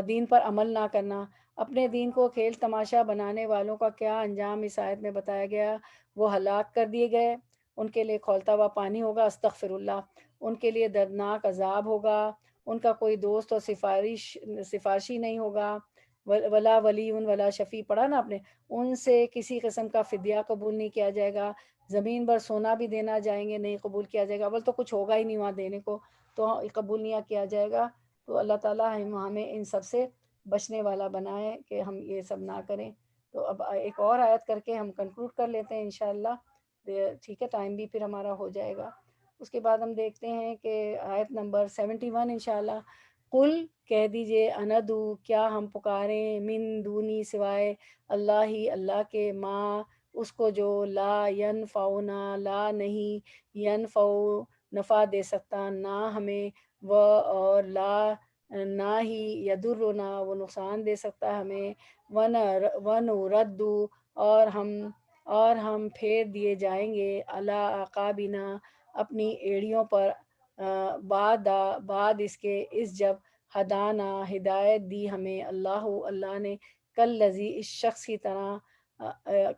دین پر عمل نہ کرنا، اپنے دین کو کھیل تماشا بنانے والوں کا کیا انجام اس آیت میں بتایا گیا؟ وہ ہلاک کر دیے گئے، ان کے لیے کھولتا ہوا پانی ہوگا، استغفر اللہ، ان کے لیے دردناک عذاب ہوگا، ان کا کوئی دوست اور سفارشی نہیں ہوگا، ولا ولی ولا شفیع پڑھا نا آپ نے، ان سے کسی قسم کا فدیہ قبول نہیں کیا جائے گا، زمین پر سونا بھی دینا جائیں گے نہیں قبول کیا جائے گا، اول تو کچھ ہوگا ہی نہیں وہاں دینے کو، تو قبول نہیں کیا جائے گا۔ تو اللہ تعالیٰ ہمیں ان سب سے بچنے والا بنائے کہ ہم یہ سب نہ کریں۔ تو اب ایک اور آیت کر کے ہم کنکلوڈ کر لیتے ہیں انشاءاللہ، ٹھیک ہے، ٹائم بھی پھر ہمارا ہو جائے گا۔ اس کے بعد ہم دیکھتے ہیں کہ آیت نمبر 71 انشاءاللہ، قل کہہ دیجئے اندو کیا ہم پکاریں، من دونی سوائے اللہ ہی اللہ کے، ماں اس کو جو لا ینفعنا لا نہیں ینفع نفع دے سکتا نہ ہمیں، و اور لا نہ ہی یدرنا وہ نقصان دے سکتا ہے ہمیں، ونردو اور ہم پھیر دیے جائیں گے علی اعقابنا اپنی ایڑیوں پر، بعد اس کے اس جب ہدانا ہدایت دی ہمیں اللہ نے، کل لذی اس شخص کی طرح،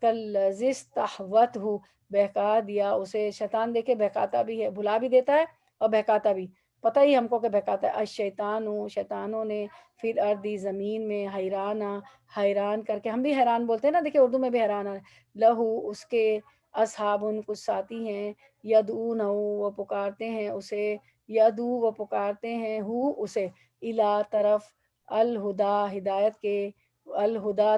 کل لذی استحوذہ بہکا دیا اسے شیطان، دیکھے بہکاتا بھی ہے، بھلا بھی دیتا ہے اور بہکاتا بھی، پتہ ہی ہم کو کہ بہکاتا ہے، شیطانوں نے فی الارض زمین میں، حیران کر کے، ہم بھی حیران بولتے ہیں نا، دیکھیں اردو میں بھی حیران ہے، لہو اس کے اصحابن کچھ ساتھی ہیں، یدعونہ وہ پکارتے ہیں اسے، وہ پکارتے ہیں اسے، الا طرف الہدا ہدایت کے، الہدا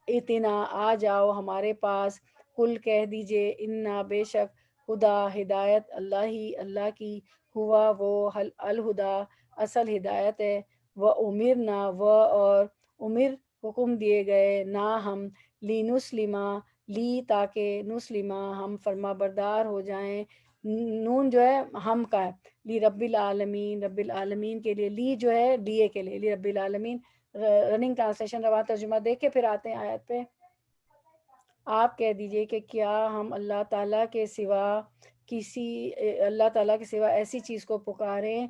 اتنا آ جاؤ ہمارے پاس، کل کہہ دیجئے انا بے شک ہدا ہدایت اللہ کی، ہوا وہ الہدا اصل ہدایت ہے، وہ امرنا اور امر حکم دیے گئے، نہ ہم لی تاکہ نسلمہ ہم فرما بردار ہو جائیں، نون جو ہے ہم کا ہے، لی رب العالمین کے لیے، لی جو ہے لیے کے لیے، لی رب العالمین، رننگ ٹرانسلیشن رواں ترجمہ دیکھ کے پھر آتے ہیں آیت پہ۔ آپ کہہ دیجئے کہ کیا ہم اللہ تعالیٰ کے سوا ایسی چیز کو پکاریں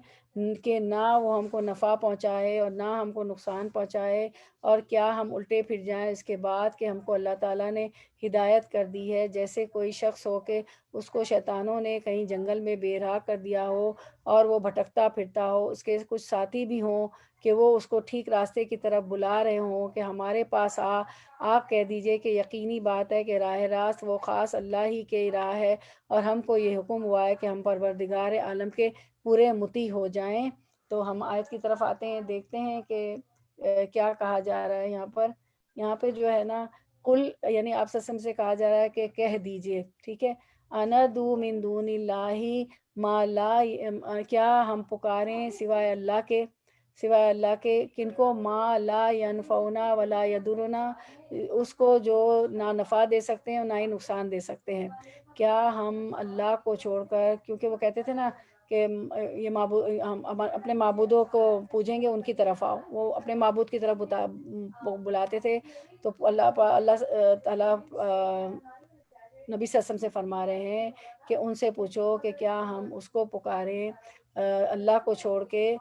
کہ نہ وہ ہم کو نفع پہنچائے اور نہ ہم کو نقصان پہنچائے، اور کیا ہم الٹے پھر جائیں اس کے بعد کہ ہم کو اللہ تعالیٰ نے ہدایت کر دی ہے، جیسے کوئی شخص ہو کہ اس کو شیطانوں نے کہیں جنگل میں بے راہ کر دیا ہو اور وہ بھٹکتا پھرتا ہو، اس کے کچھ ساتھی بھی ہوں کہ وہ اس کو ٹھیک راستے کی طرف بلا رہے ہوں کہ ہمارے پاس آپ کہہ دیجئے کہ یقینی بات ہے کہ راہ راست وہ خاص اللہ ہی کے راہ ہے، اور ہم کو یہ حکم ہوا ہے کہ ہم پروردگار عالم کے پورے مطیع ہو جائیں۔ تو ہم آیت کی طرف آتے ہیں، دیکھتے ہیں کہ کیا کہا جا رہا ہے یہاں پہ جو ہے نا، قل یعنی آپ سے کہا جا رہا ہے کہ کہہ دیجئے، ٹھیک ہے، اندو من دون اللہ ما لا، کیا ہم پکاریں سوائے اللہ کے کن کو، ما لا ینفعنا ولا یضرنا، اس کو جو نہ نفع دے سکتے ہیں اور نہ ہی نقصان دے سکتے ہیں، کیا ہم اللہ کو چھوڑ کر، کیونکہ وہ کہتے تھے نا کہ یہ ہم اپنے معبودوں کو پوجیں گے ان کی طرف آؤ، وہ اپنے معبود کی طرف بلاتے تھے، تو اللہ تعالیٰ نبی صلی اللہ علیہ وسلم سے فرما رہے ہیں کہ ان سے پوچھو کہ کیا ہم اس کو پکاریں اللہ کو چھوڑ کے،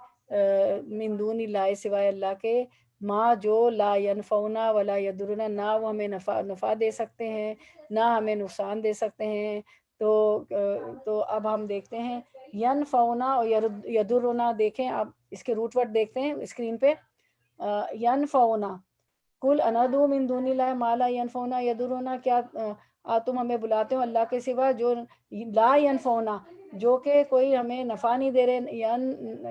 من دون اللہ سوائے اللہ کے، ما جو لا ینفعنا ولا یضرنا، نہ وہ ہمیں نفع دے سکتے ہیں نہ ہمیں نقصان دے سکتے ہیں۔ تو اب ہم دیکھتے ہیں ینفعنا اور یضرنا، دیکھیں آپ اس کے روٹ ورڈ دیکھتے ہیں اسکرین پہ، ینفعنا، کل اندعو من دون اللہ ما لا ینفعنا یضرنا، کیا تم ہمیں بلاتے ہو اللہ کے سوا جو لا ینفعنا، جو کہ کوئی ہمیں نفع نہیں دے رہے،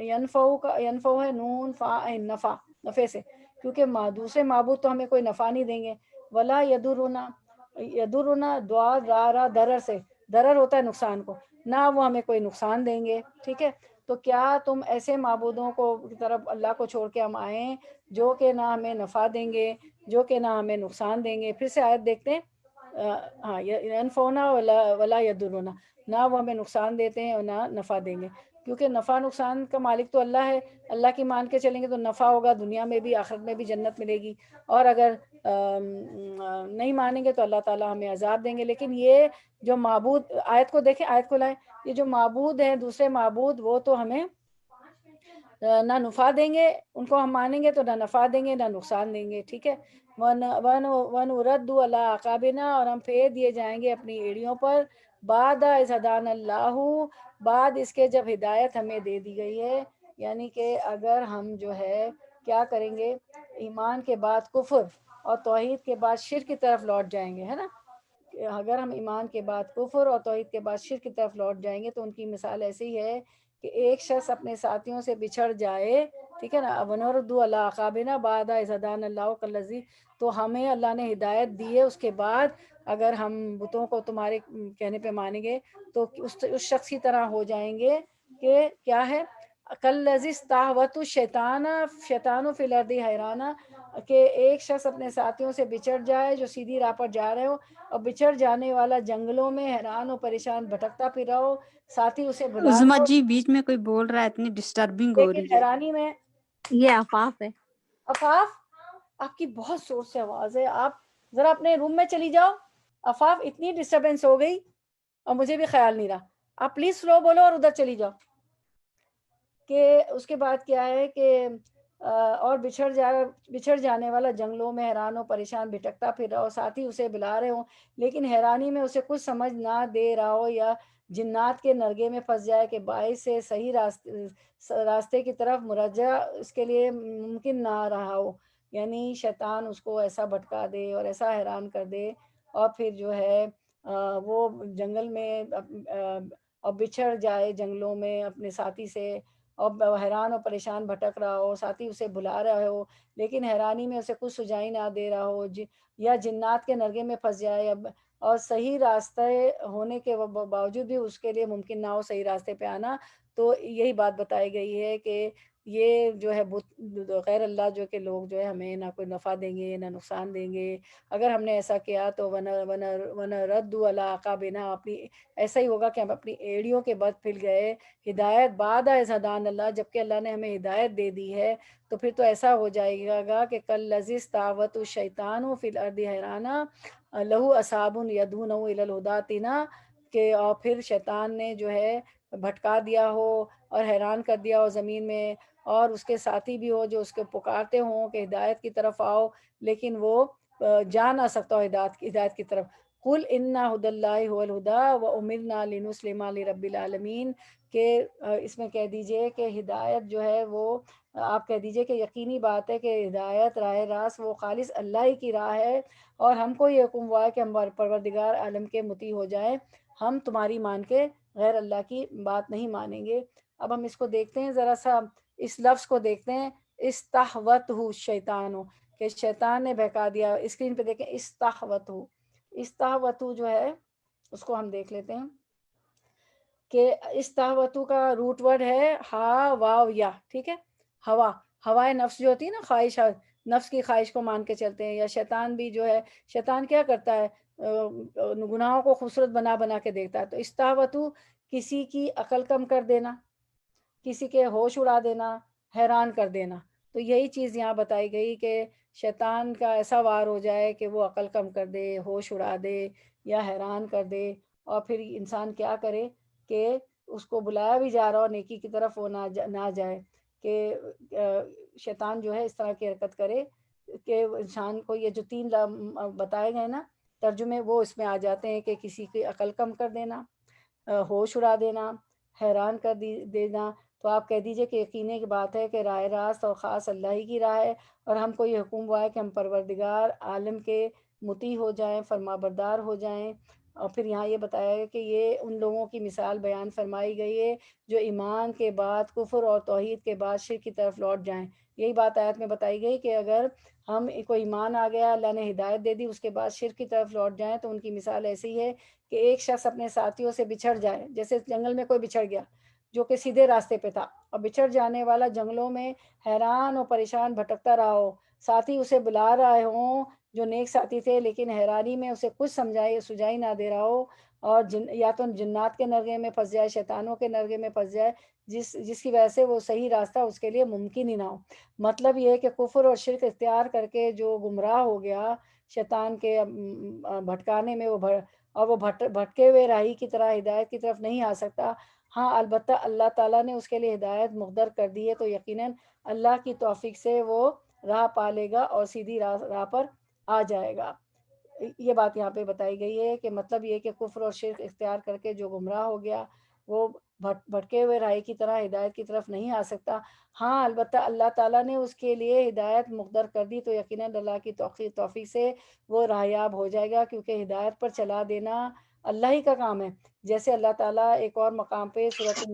ینفع ہے نون فاعل نفع سے، کیونکہ دوسرے معبود تو ہمیں کوئی نفع نہیں دیں گے، ولا یضرنا دعا درر سے، درر ہوتا ہے نقصان کو، نہ وہ ہمیں کوئی نقصان دیں گے، ٹھیک ہے۔ تو کیا تم ایسے معبودوں کو کی طرف اللہ کو چھوڑ کے ہم آئیں جو کہ نہ ہمیں نفع دیں گے، جو کہ نہ ہمیں نقصان دیں گے؟ پھر سے آیت دیکھتے ہیں، ہاں، ینفعنا ولا یضرنا، نہ وہ ہمیں نقصان دیتے ہیں اور نہ نفع دیں گے، کیونکہ نفع نقصان کا مالک تو اللہ ہے، اللہ کی مان کے چلیں گے تو نفع ہوگا، دنیا میں بھی آخرت میں بھی جنت ملے گی، اور اگر نہیں مانیں گے تو اللہ تعالیٰ ہمیں عذاب دیں گے۔ لیکن یہ جو معبود، آیت کو دیکھیں، آیت کو لائیں، یہ جو معبود ہیں دوسرے معبود، وہ تو ہمیں نہ نفع دیں گے، ان کو ہم مانیں گے تو نہ نفع دیں گے نہ نقصان دیں گے، ٹھیک ہے۔ وَنُرَدُّ عَلَىٰ أَعْقَابِنَا، اور ہم پھیر دیے جائیں گے اپنی ایڑیوں پر، بعد اذ ہدانا اللہ، بعد اس کے جب ہدایت ہمیں دے دی گئی ہے، یعنی کہ اگر ہم جو ہے کیا کریں گے، ایمان کے بعد کفر اور توحید کے بعد شرک کی طرف لوٹ جائیں گے، ہے نا، اگر ہم ایمان کے بعد کفر اور توحید کے بعد شرک کی طرف لوٹ جائیں گے تو ان کی مثال ایسی ہے کہ ایک شخص اپنے ساتھیوں سے بچھڑ جائے، ٹھیک ہے نا، وَنَرُدُّ عَلَىٰ أَعْقَابِنَا بَعْدَ إِذْ هَدَانَا اللَّهُ كَالَّذِي، تو ہمیں اللہ نے ہدایت دی ہے، اس کے بعد اگر ہم بتوں کو تمہارے کہنے پہ مانیں گے تو اس شخص کی طرح ہو جائیں گے کہ کیا ہے، کالذی استہوتہ شیطان فی الارض حیرانہ، کہ ایک شخص اپنے ساتھیوں سے بچڑ جائے جو سیدھی راہ پر جا رہے ہو، اور بچڑ جانے والا جنگلوں میں حیران و پریشان بھٹکتا پھر رہا ہو، ساتھی اسے بلا رہے عظمت ہو، جی بیچ میں کوئی بول رہا ہے، اتنی ڈسٹربنگ ہو لیکن رہی ہے. حیرانی میں۔ یہ آفاف ہے. آفاف، آپ کی بہت زور سے آواز ہے، آپ ذرا اپنے روم میں چلی جاؤ۔ آفاف، اتنی ڈسٹربنس ہو گئی اور مجھے بھی خیال نہیں رہا، آپ پلیز سلو بولو اور ادھر چلی جاؤ۔ کہ اس کے بعد کیا ہے کہ اور بچھڑ جانے والا جنگلوں میں حیران و پریشان بھٹکتا پھر رہا ہو، ساتھی اسے بلا رہے ہوں لیکن حیرانی میں اسے کچھ سمجھ نہ دے رہا ہو، یا جنات کے نرگے میں پھنس جائے کہ باعث سے صحیح راستے کی طرف مرجع اس کے لیے ممکن نہ رہا ہو، یعنی شیطان اس کو ایسا بھٹکا دے اور ایسا حیران کر دے، اور پھر جو ہے وہ جنگل میں اور بچھڑ جائے جنگلوں میں اپنے ساتھی سے، اور حیران اور پریشان بھٹک رہا ہو، ساتھی اسے بلا رہا ہو لیکن حیرانی میں اسے کچھ سجائی نہ دے رہا ہو، یا جنات کے نرگے میں پھنس جائے، اور صحیح راستے ہونے کے باوجود بھی اس کے لیے ممکن نہ ہو صحیح راستے پہ آنا۔ تو یہی بات بتائی گئی ہے کہ یہ جو ہے غیر اللہ جو کہ لوگ جو ہے ہمیں نہ کوئی نفع دیں گے نہ نقصان دیں گے، اگر ہم نے ایسا کیا تو وَنَرُدُّ عَلَىٰ أَعْقَابِنَا، اپنی ایسا ہی ہوگا کہ ہم اپنی ایڑیوں کے بد پھر گئے، ہدایت بعد إِذْ هَدَانَا اللَّهُ، جبکہ اللہ نے ہمیں ہدایت دے دی ہے، تو پھر تو ایسا ہو جائے گا کہ کالذی استہوتہ الشیطان فی الارض حیرانہ لہ اصحاب یدعونہ الی الہدی ائتنا، کہ اور پھر شیطان نے جو ہے بھٹکا دیا ہو اور حیران کر دیا ہو زمین میں، اور اس کے ساتھی بھی ہو جو اس کے پکارتے ہوں کہ ہدایت کی طرف آؤ، لیکن وہ جا نہ سکتا ہو ہدایت کی طرف۔ قل ان ھدی اللہ ھو الھدی وامرنا لنسلم لرب العالمین، کہ اس میں کہہ دیجئے کہ ہدایت جو ہے وہ، آپ کہہ دیجئے کہ یقینی بات ہے کہ ہدایت راہ راست وہ خالص اللہ ہی کی راہ ہے، اور ہم کو یہ حکم ہوا ہے کہ ہم پروردگار عالم کے مطیع ہو جائیں، ہم تمہاری مان کے غیر اللہ کی بات نہیں مانیں گے۔ اب ہم اس کو دیکھتے ہیں، ذرا سا اس لفظ کو دیکھتے ہیں، استہوتہ الشیطان، کہ شیطان نے بہکا دیا، اسکرین پہ دیکھیں استہوتہ جو ہے اس کو ہم دیکھ لیتے ہیں کہ استہوتہ کا روٹ ورڈ ہے ہا واو یا، ٹھیک ہے، ہوائے نفس جو ہوتی ہے نا، خواہش، نفس کی خواہش کو مان کے چلتے ہیں، یا شیطان بھی جو ہے، شیطان کیا کرتا ہے، گناہوں کو خوبصورت بنا بنا کے دیکھتا ہے۔ تو استہوتہ کسی کی عقل کم کر دینا، کسی کے ہوش اڑا دینا، حیران کر دینا، تو یہی چیز یہاں بتائی گئی کہ شیطان کا ایسا وار ہو جائے کہ وہ عقل کم کر دے، ہوش اڑا دے یا حیران کر دے، اور پھر انسان کیا کرے کہ اس کو بلایا بھی جا رہا ہو نیکی کی طرف وہ نہ جائے، کہ شیطان جو ہے اس طرح کی حرکت کرے کہ انسان کو یہ جو 3 بتائے گئے نا ترجمے، وہ اس میں آ جاتے ہیں کہ کسی کی عقل کم کر دینا، ہوش اڑا دینا، حیران کر دینا۔ تو آپ کہہ دیجئے کہ یقینے کی بات ہے کہ راہ راست اور خاص اللہ ہی کی راہ ہے، اور ہم کو یہ حکم ہوا ہے کہ ہم پروردگار عالم کے مطیع ہو جائیں، فرما بردار ہو جائیں۔ اور پھر یہاں یہ بتایا ہے کہ یہ ان لوگوں کی مثال بیان فرمائی گئی ہے جو ایمان کے بعد کفر اور توحید کے بعد شرک کی طرف لوٹ جائیں۔ یہی بات آیت میں بتائی گئی کہ اگر ہم کو ایمان آ گیا، اللہ نے ہدایت دے دی، اس کے بعد شرک کی طرف لوٹ جائیں تو ان کی مثال ایسی ہے کہ ایک شخص اپنے ساتھیوں سے بچھڑ جائے، جیسے جنگل میں کوئی بچھڑ گیا جو کہ سیدھے راستے پہ تھا، اور بچھڑ جانے والا جنگلوں میں حیران و پریشان بھٹکتا رہا ہو، ساتھی اسے بلا رہے ہوں جو نیک ساتھی تھے لیکن حیرانی میں اسے کچھ سجائی نہ دے رہا ہو، اور یا تو جنات کے نرغے میں پھنس جائے، شیطانوں کے نرغے میں پھنس جائے، جس کی وجہ سے وہ صحیح راستہ اس کے لیے ممکن ہی نہ ہو۔ مطلب یہ ہے کہ کفر اور شرک اختیار کر کے جو گمراہ ہو گیا شیطان کے بھٹکانے میں، وہ بھٹکے ہوئے راہی کی طرح ہدایت کی طرف نہیں آ سکتا۔ ہاں البتہ اللہ تعالیٰ نے اس کے لیے ہدایت مقدر کر دی ہے، تو یقیناً اللہ کی توفیق سے وہ راہ پا لے گا اور سیدھی راہ پر آ جائے گا۔ یہ بات یہاں پہ بتائی گئی ہے کہ مطلب یہ کہ کفر اور شرک اختیار کر کے جو گمراہ ہو گیا وہ بھٹکے ہوئے راہی کی طرح ہدایت کی طرف نہیں آ سکتا. ہاں البتہ اللہ تعالیٰ نے اس کے لیے ہدایت مقدر کر دی تو یقیناً اللہ کی توفیق سے وہ راہیاب ہو جائے گا، کیونکہ ہدایت پر چلا دینا اللہ ہی کا کام ہے. جیسے اللہ تعالیٰ ایک اور مقام پہ سورۃ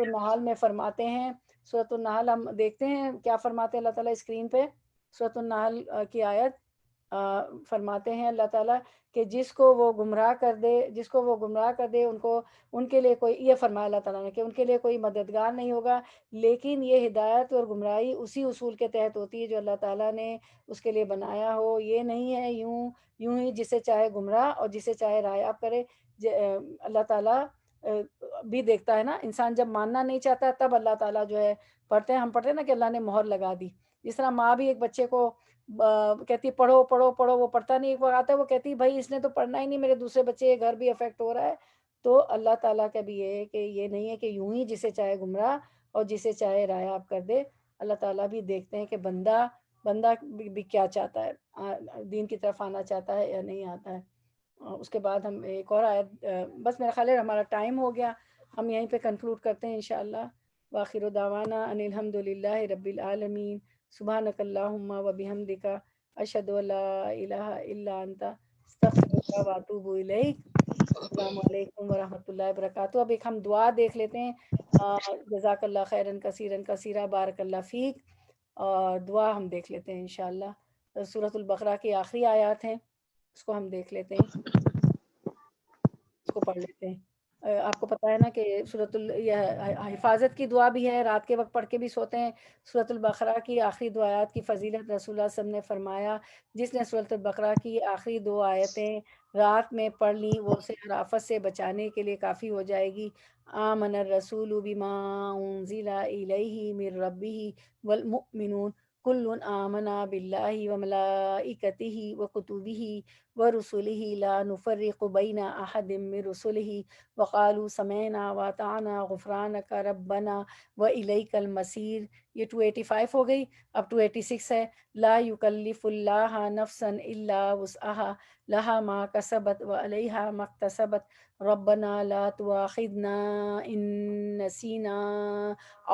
النحل میں فرماتے ہیں، سورۃ النحل ہم دیکھتے ہیں کیا فرماتے ہیں اللہ تعالیٰ اسکرین پہ. سورۃ النحل کی آیت فرماتے ہیں اللہ تعالیٰ کہ جس کو وہ گمراہ کر دے ان کے لیے کوئی، یہ فرمایا اللہ تعالیٰ نے کہ ان کے لیے کوئی مددگار نہیں ہوگا. لیکن یہ ہدایت اور گمراہی اسی اصول کے تحت ہوتی ہے جو اللہ تعالیٰ نے اس کے لیے بنایا ہو. یہ نہیں ہے یوں ہی جسے چاہے گمراہ اور جسے چاہے راہیاب کرے. اللہ تعالیٰ بھی دیکھتا ہے نا، انسان جب ماننا نہیں چاہتا تب اللہ تعالیٰ جو ہے ہم پڑھتے ہیں نا کہ اللہ نے مہر لگا دی. جس طرح ماں بھی ایک بچے کو کہتی پڑھو پڑھو پڑھو، وہ پڑھتا نہیں، ایک وقت آتا ہے وہ کہتی بھائی اس نے تو پڑھنا ہی نہیں، میرے دوسرے بچے گھر بھی افیکٹ ہو رہا ہے. تو اللہ تعالیٰ کا بھی یہ ہے کہ یہ نہیں ہے کہ یوں ہی جسے چاہے گمراہ اور جسے چاہے راہیاب کر دے. اللہ تعالیٰ بھی دیکھتے ہیں کہ بندہ بھی کیا چاہتا ہے، دین کی طرف آنا چاہتا ہے یا نہیں آتا ہے. اس کے بعد ہم ایک اور آیت، بس میرا خیال ہے ہمارا ٹائم ہو گیا، ہم یہیں پہ کنکلوڈ کرتے ہیں انشاءاللہ. وآخر دعوانا ان الحمد للہ رب العالمین. سبحانک اللہم و بحمدک اشہد ان لا الہ الا انت استغفرک و اتوب الیک. السلام علیکم ورحمۃ اللہ وبرکاتہ. اب ایک ہم دعا دیکھ لیتے ہیں. جزاک اللہ خیرن کثیرن کثیرہ، بارک اللہ فیک. اور دعا ہم دیکھ لیتے ہیں انشاءاللہ. سورۃ البقرہ کی آخری آیات ہیں، اس کو ہم دیکھ لیتے ہیں، اس کو پڑھ لیتے ہیں. آپ کو پتہ ہے نا کہ حفاظت کی دعا بھی ہے، رات کے وقت پڑھ کے بھی سوتے ہیں. سورۃ البقرہ کی آخری دو آیات کی فضیلت رسول اللہ صلی اللہ علیہ وسلم نے فرمایا جس نے سورۃ البقرہ کی آخری دو آیتیں رات میں پڑھ لی وہ اسے ہر آفت سے بچانے کے لیے کافی ہو جائے گی. آمن الرسول بما انزل الیہ من ربہ والمؤمنون کل آمن باللہ وملائکتہ وکتبہ ورسلہ لا نفرق بین احد من رسلہ وقالوا سمعنا واطعنا غفرانک ربنا والیک المصیر. یہ 285 ہو گئی. اب 286 ہے. لا یکلف اللہ نفسا الا وسعها لها ما کسبت وعلیہا ما اکتسبت ربنا لا تؤاخذنا ان نسینا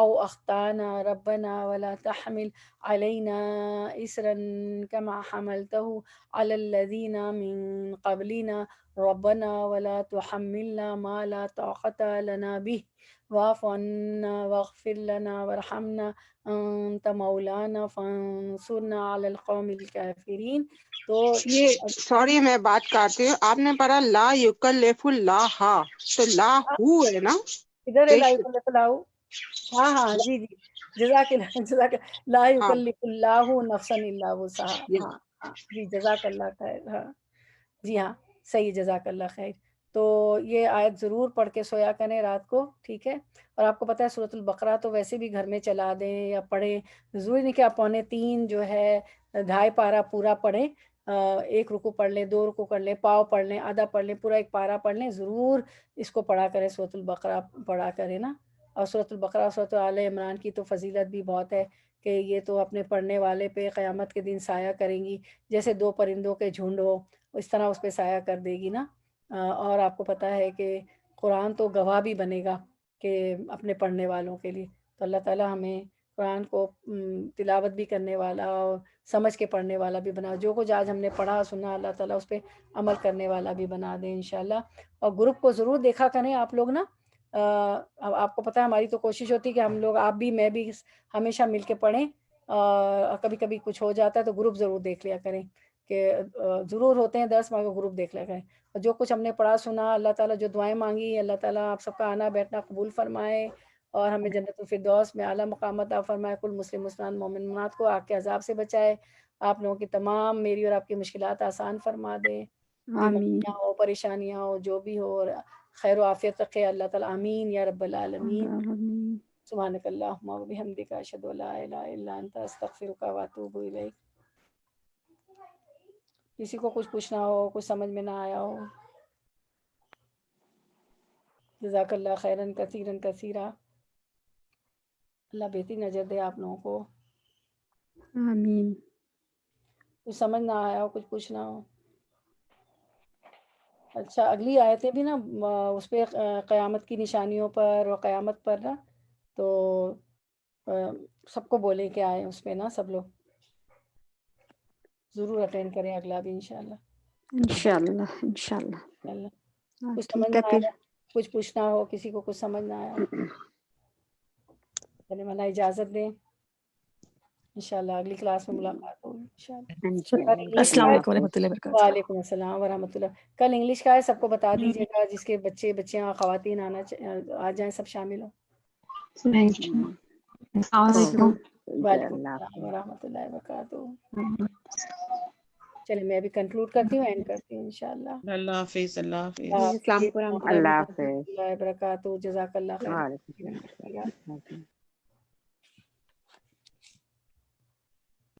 او اخطانا ربنا ولا تحمل علینا اسرا كما حملته على الذین من قبلنا ربنا ولا تحملنا ما لا طاقة لنا به واعف عنا واغفر لنا وارحمنا انت مولانا فانصرنا على القوم الكافرین. تو یہ سوری میں بات کرتی ہوں، آپ نے پڑھا لا یکلف اللہ، تو لا ہو ہے نا ادھر لا یکلف اللہ. ہاں جی جزاک اللہ لا یکلف اللہ نفسا الا وسعها. ہاں جی جزاک اللہ خیر. ہاں جی ہاں صحیح، جزاک اللہ خیر. تو یہ آیت ضرور پڑھ کے سویا کریں رات کو، ٹھیک ہے. اور آپ کو پتہ ہے سورۃ البقرہ تو ویسے بھی گھر میں چلا دیں یا پڑھیں، ضروری نہیں کہ آپ 2.75 جو ہے 2.5 پارہ پورا پڑھیں. ایک رکوع پڑھ لیں، 2 رکوع پڑھ لیں، پاؤ پڑھ لیں، آدھا پڑھ لیں، پورا ایک پارہ پڑھ لیں. ضرور اس کو پڑھا کریں، سورۃ البقرہ پڑھا کریں نا. اور سورۃ البقرہ اور سورۃ آل عمران کی تو فضیلت بھی بہت ہے کہ یہ تو اپنے پڑھنے والے پہ قیامت کے دن سایہ کریں گی، جیسے 2 پرندوں کے جھنڈ ہو اس طرح اس پہ سایہ کر دے گی نا. اور آپ کو پتہ ہے کہ قرآن تو گواہ بھی بنے گا کہ اپنے پڑھنے والوں کے لیے. تو اللہ تعالیٰ ہمیں قرآن کو تلاوت بھی کرنے والا اور سمجھ کے پڑھنے والا بھی بنا. جو کچھ آج ہم نے پڑھا سنا اللہ تعالیٰ اس پہ عمل کرنے والا بھی بنا دیں انشاءاللہ. اور گروپ کو ضرور دیکھا کریں آپ لوگ نا. آپ کو پتہ ہے ہماری تو کوشش ہوتی ہے کہ ہم لوگ، آپ بھی میں بھی، ہمیشہ مل کے پڑھیں. اور کبھی کبھی کچھ ہو جاتا ہے تو گروپ ضرور دیکھ لیا کریں، کہ ضرور ہوتے ہیں درس مگر گروپ دیکھ لیا کریں. اور جو کچھ ہم نے پڑھا سنا اللہ تعالیٰ جو دعائیں مانگی اللہ تعالیٰ آپ سب کا آنا بیٹھنا قبول فرمائے اور ہمیں جنت الفردوس میں اعلیٰ مقام عطا فرمائے. کل مسلم مسلمان مومن مومنات کو آگ کے عذاب سے بچائے. آپ لوگوں کی تمام، میری اور آپ کی مشکلات آسان فرما دے. آمین. بیماریاں ہو، پریشانیاں ہو، جو بھی ہو، خیر و عافیت رکھے اللہ تعالیٰ. آمین یا رب العالمین. آمین. سبحانک اللہم و بحمدک اشہد ان لا الہ الا انت استغفرک و اتوب الیک. کسی کو کچھ پوچھنا ہو، کچھ سمجھ میں نہ آیا ہو. جزاک اللہ خیرن کثیرن کثیرہ. اللہ بہتری نظر دے آپ لوگوں کو. آمین. کچھ سمجھ نہ آیا ہو، کچھ پوچھنا ہو. اچھا اگلی آیتیں بھی نا اس پہ قیامت کی نشانیوں پر اور قیامت پر نا تو سب کو بولیں کہ آئیں اس پہ نا سب لوگ ضرور اٹینڈ کریں اگلا بھی انشاءاللہ. انشاءاللہ. اللہ کچھ ٹھیک سمجھ ہے نہ پھر. آیا کچھ پوچھنا ہو کسی کو کچھ سمجھ نہ آیا چلے مانا اجازت دیں انشاءاللہ اگلی کلاس میں ملاقات ہوگی انشاءاللہ. السلام علیکم ورحمۃ اللہ وبرکاتہ. وعلیکم السلام ورحمۃ اللہ. کل انگلش کا ہے سب کو بتا دیجیے گا جس کے بچے بچیاں خواتین آ جائیں سب شامل ہوں. السلام علیکم. وعلیکم السلام ورحمۃ اللہ وبرکاتہ. چلے میں ابھی کنکلوڈ کرتی ہوں اینڈ کرتی ہوں انشاءاللہ. اللہ حافظ. اللہ حافظ. السلام علیکم ورحمۃ اللہ حافظ. اللہ وبرکاتہ. جزاک اللہ خیر. وعلیکم السلام.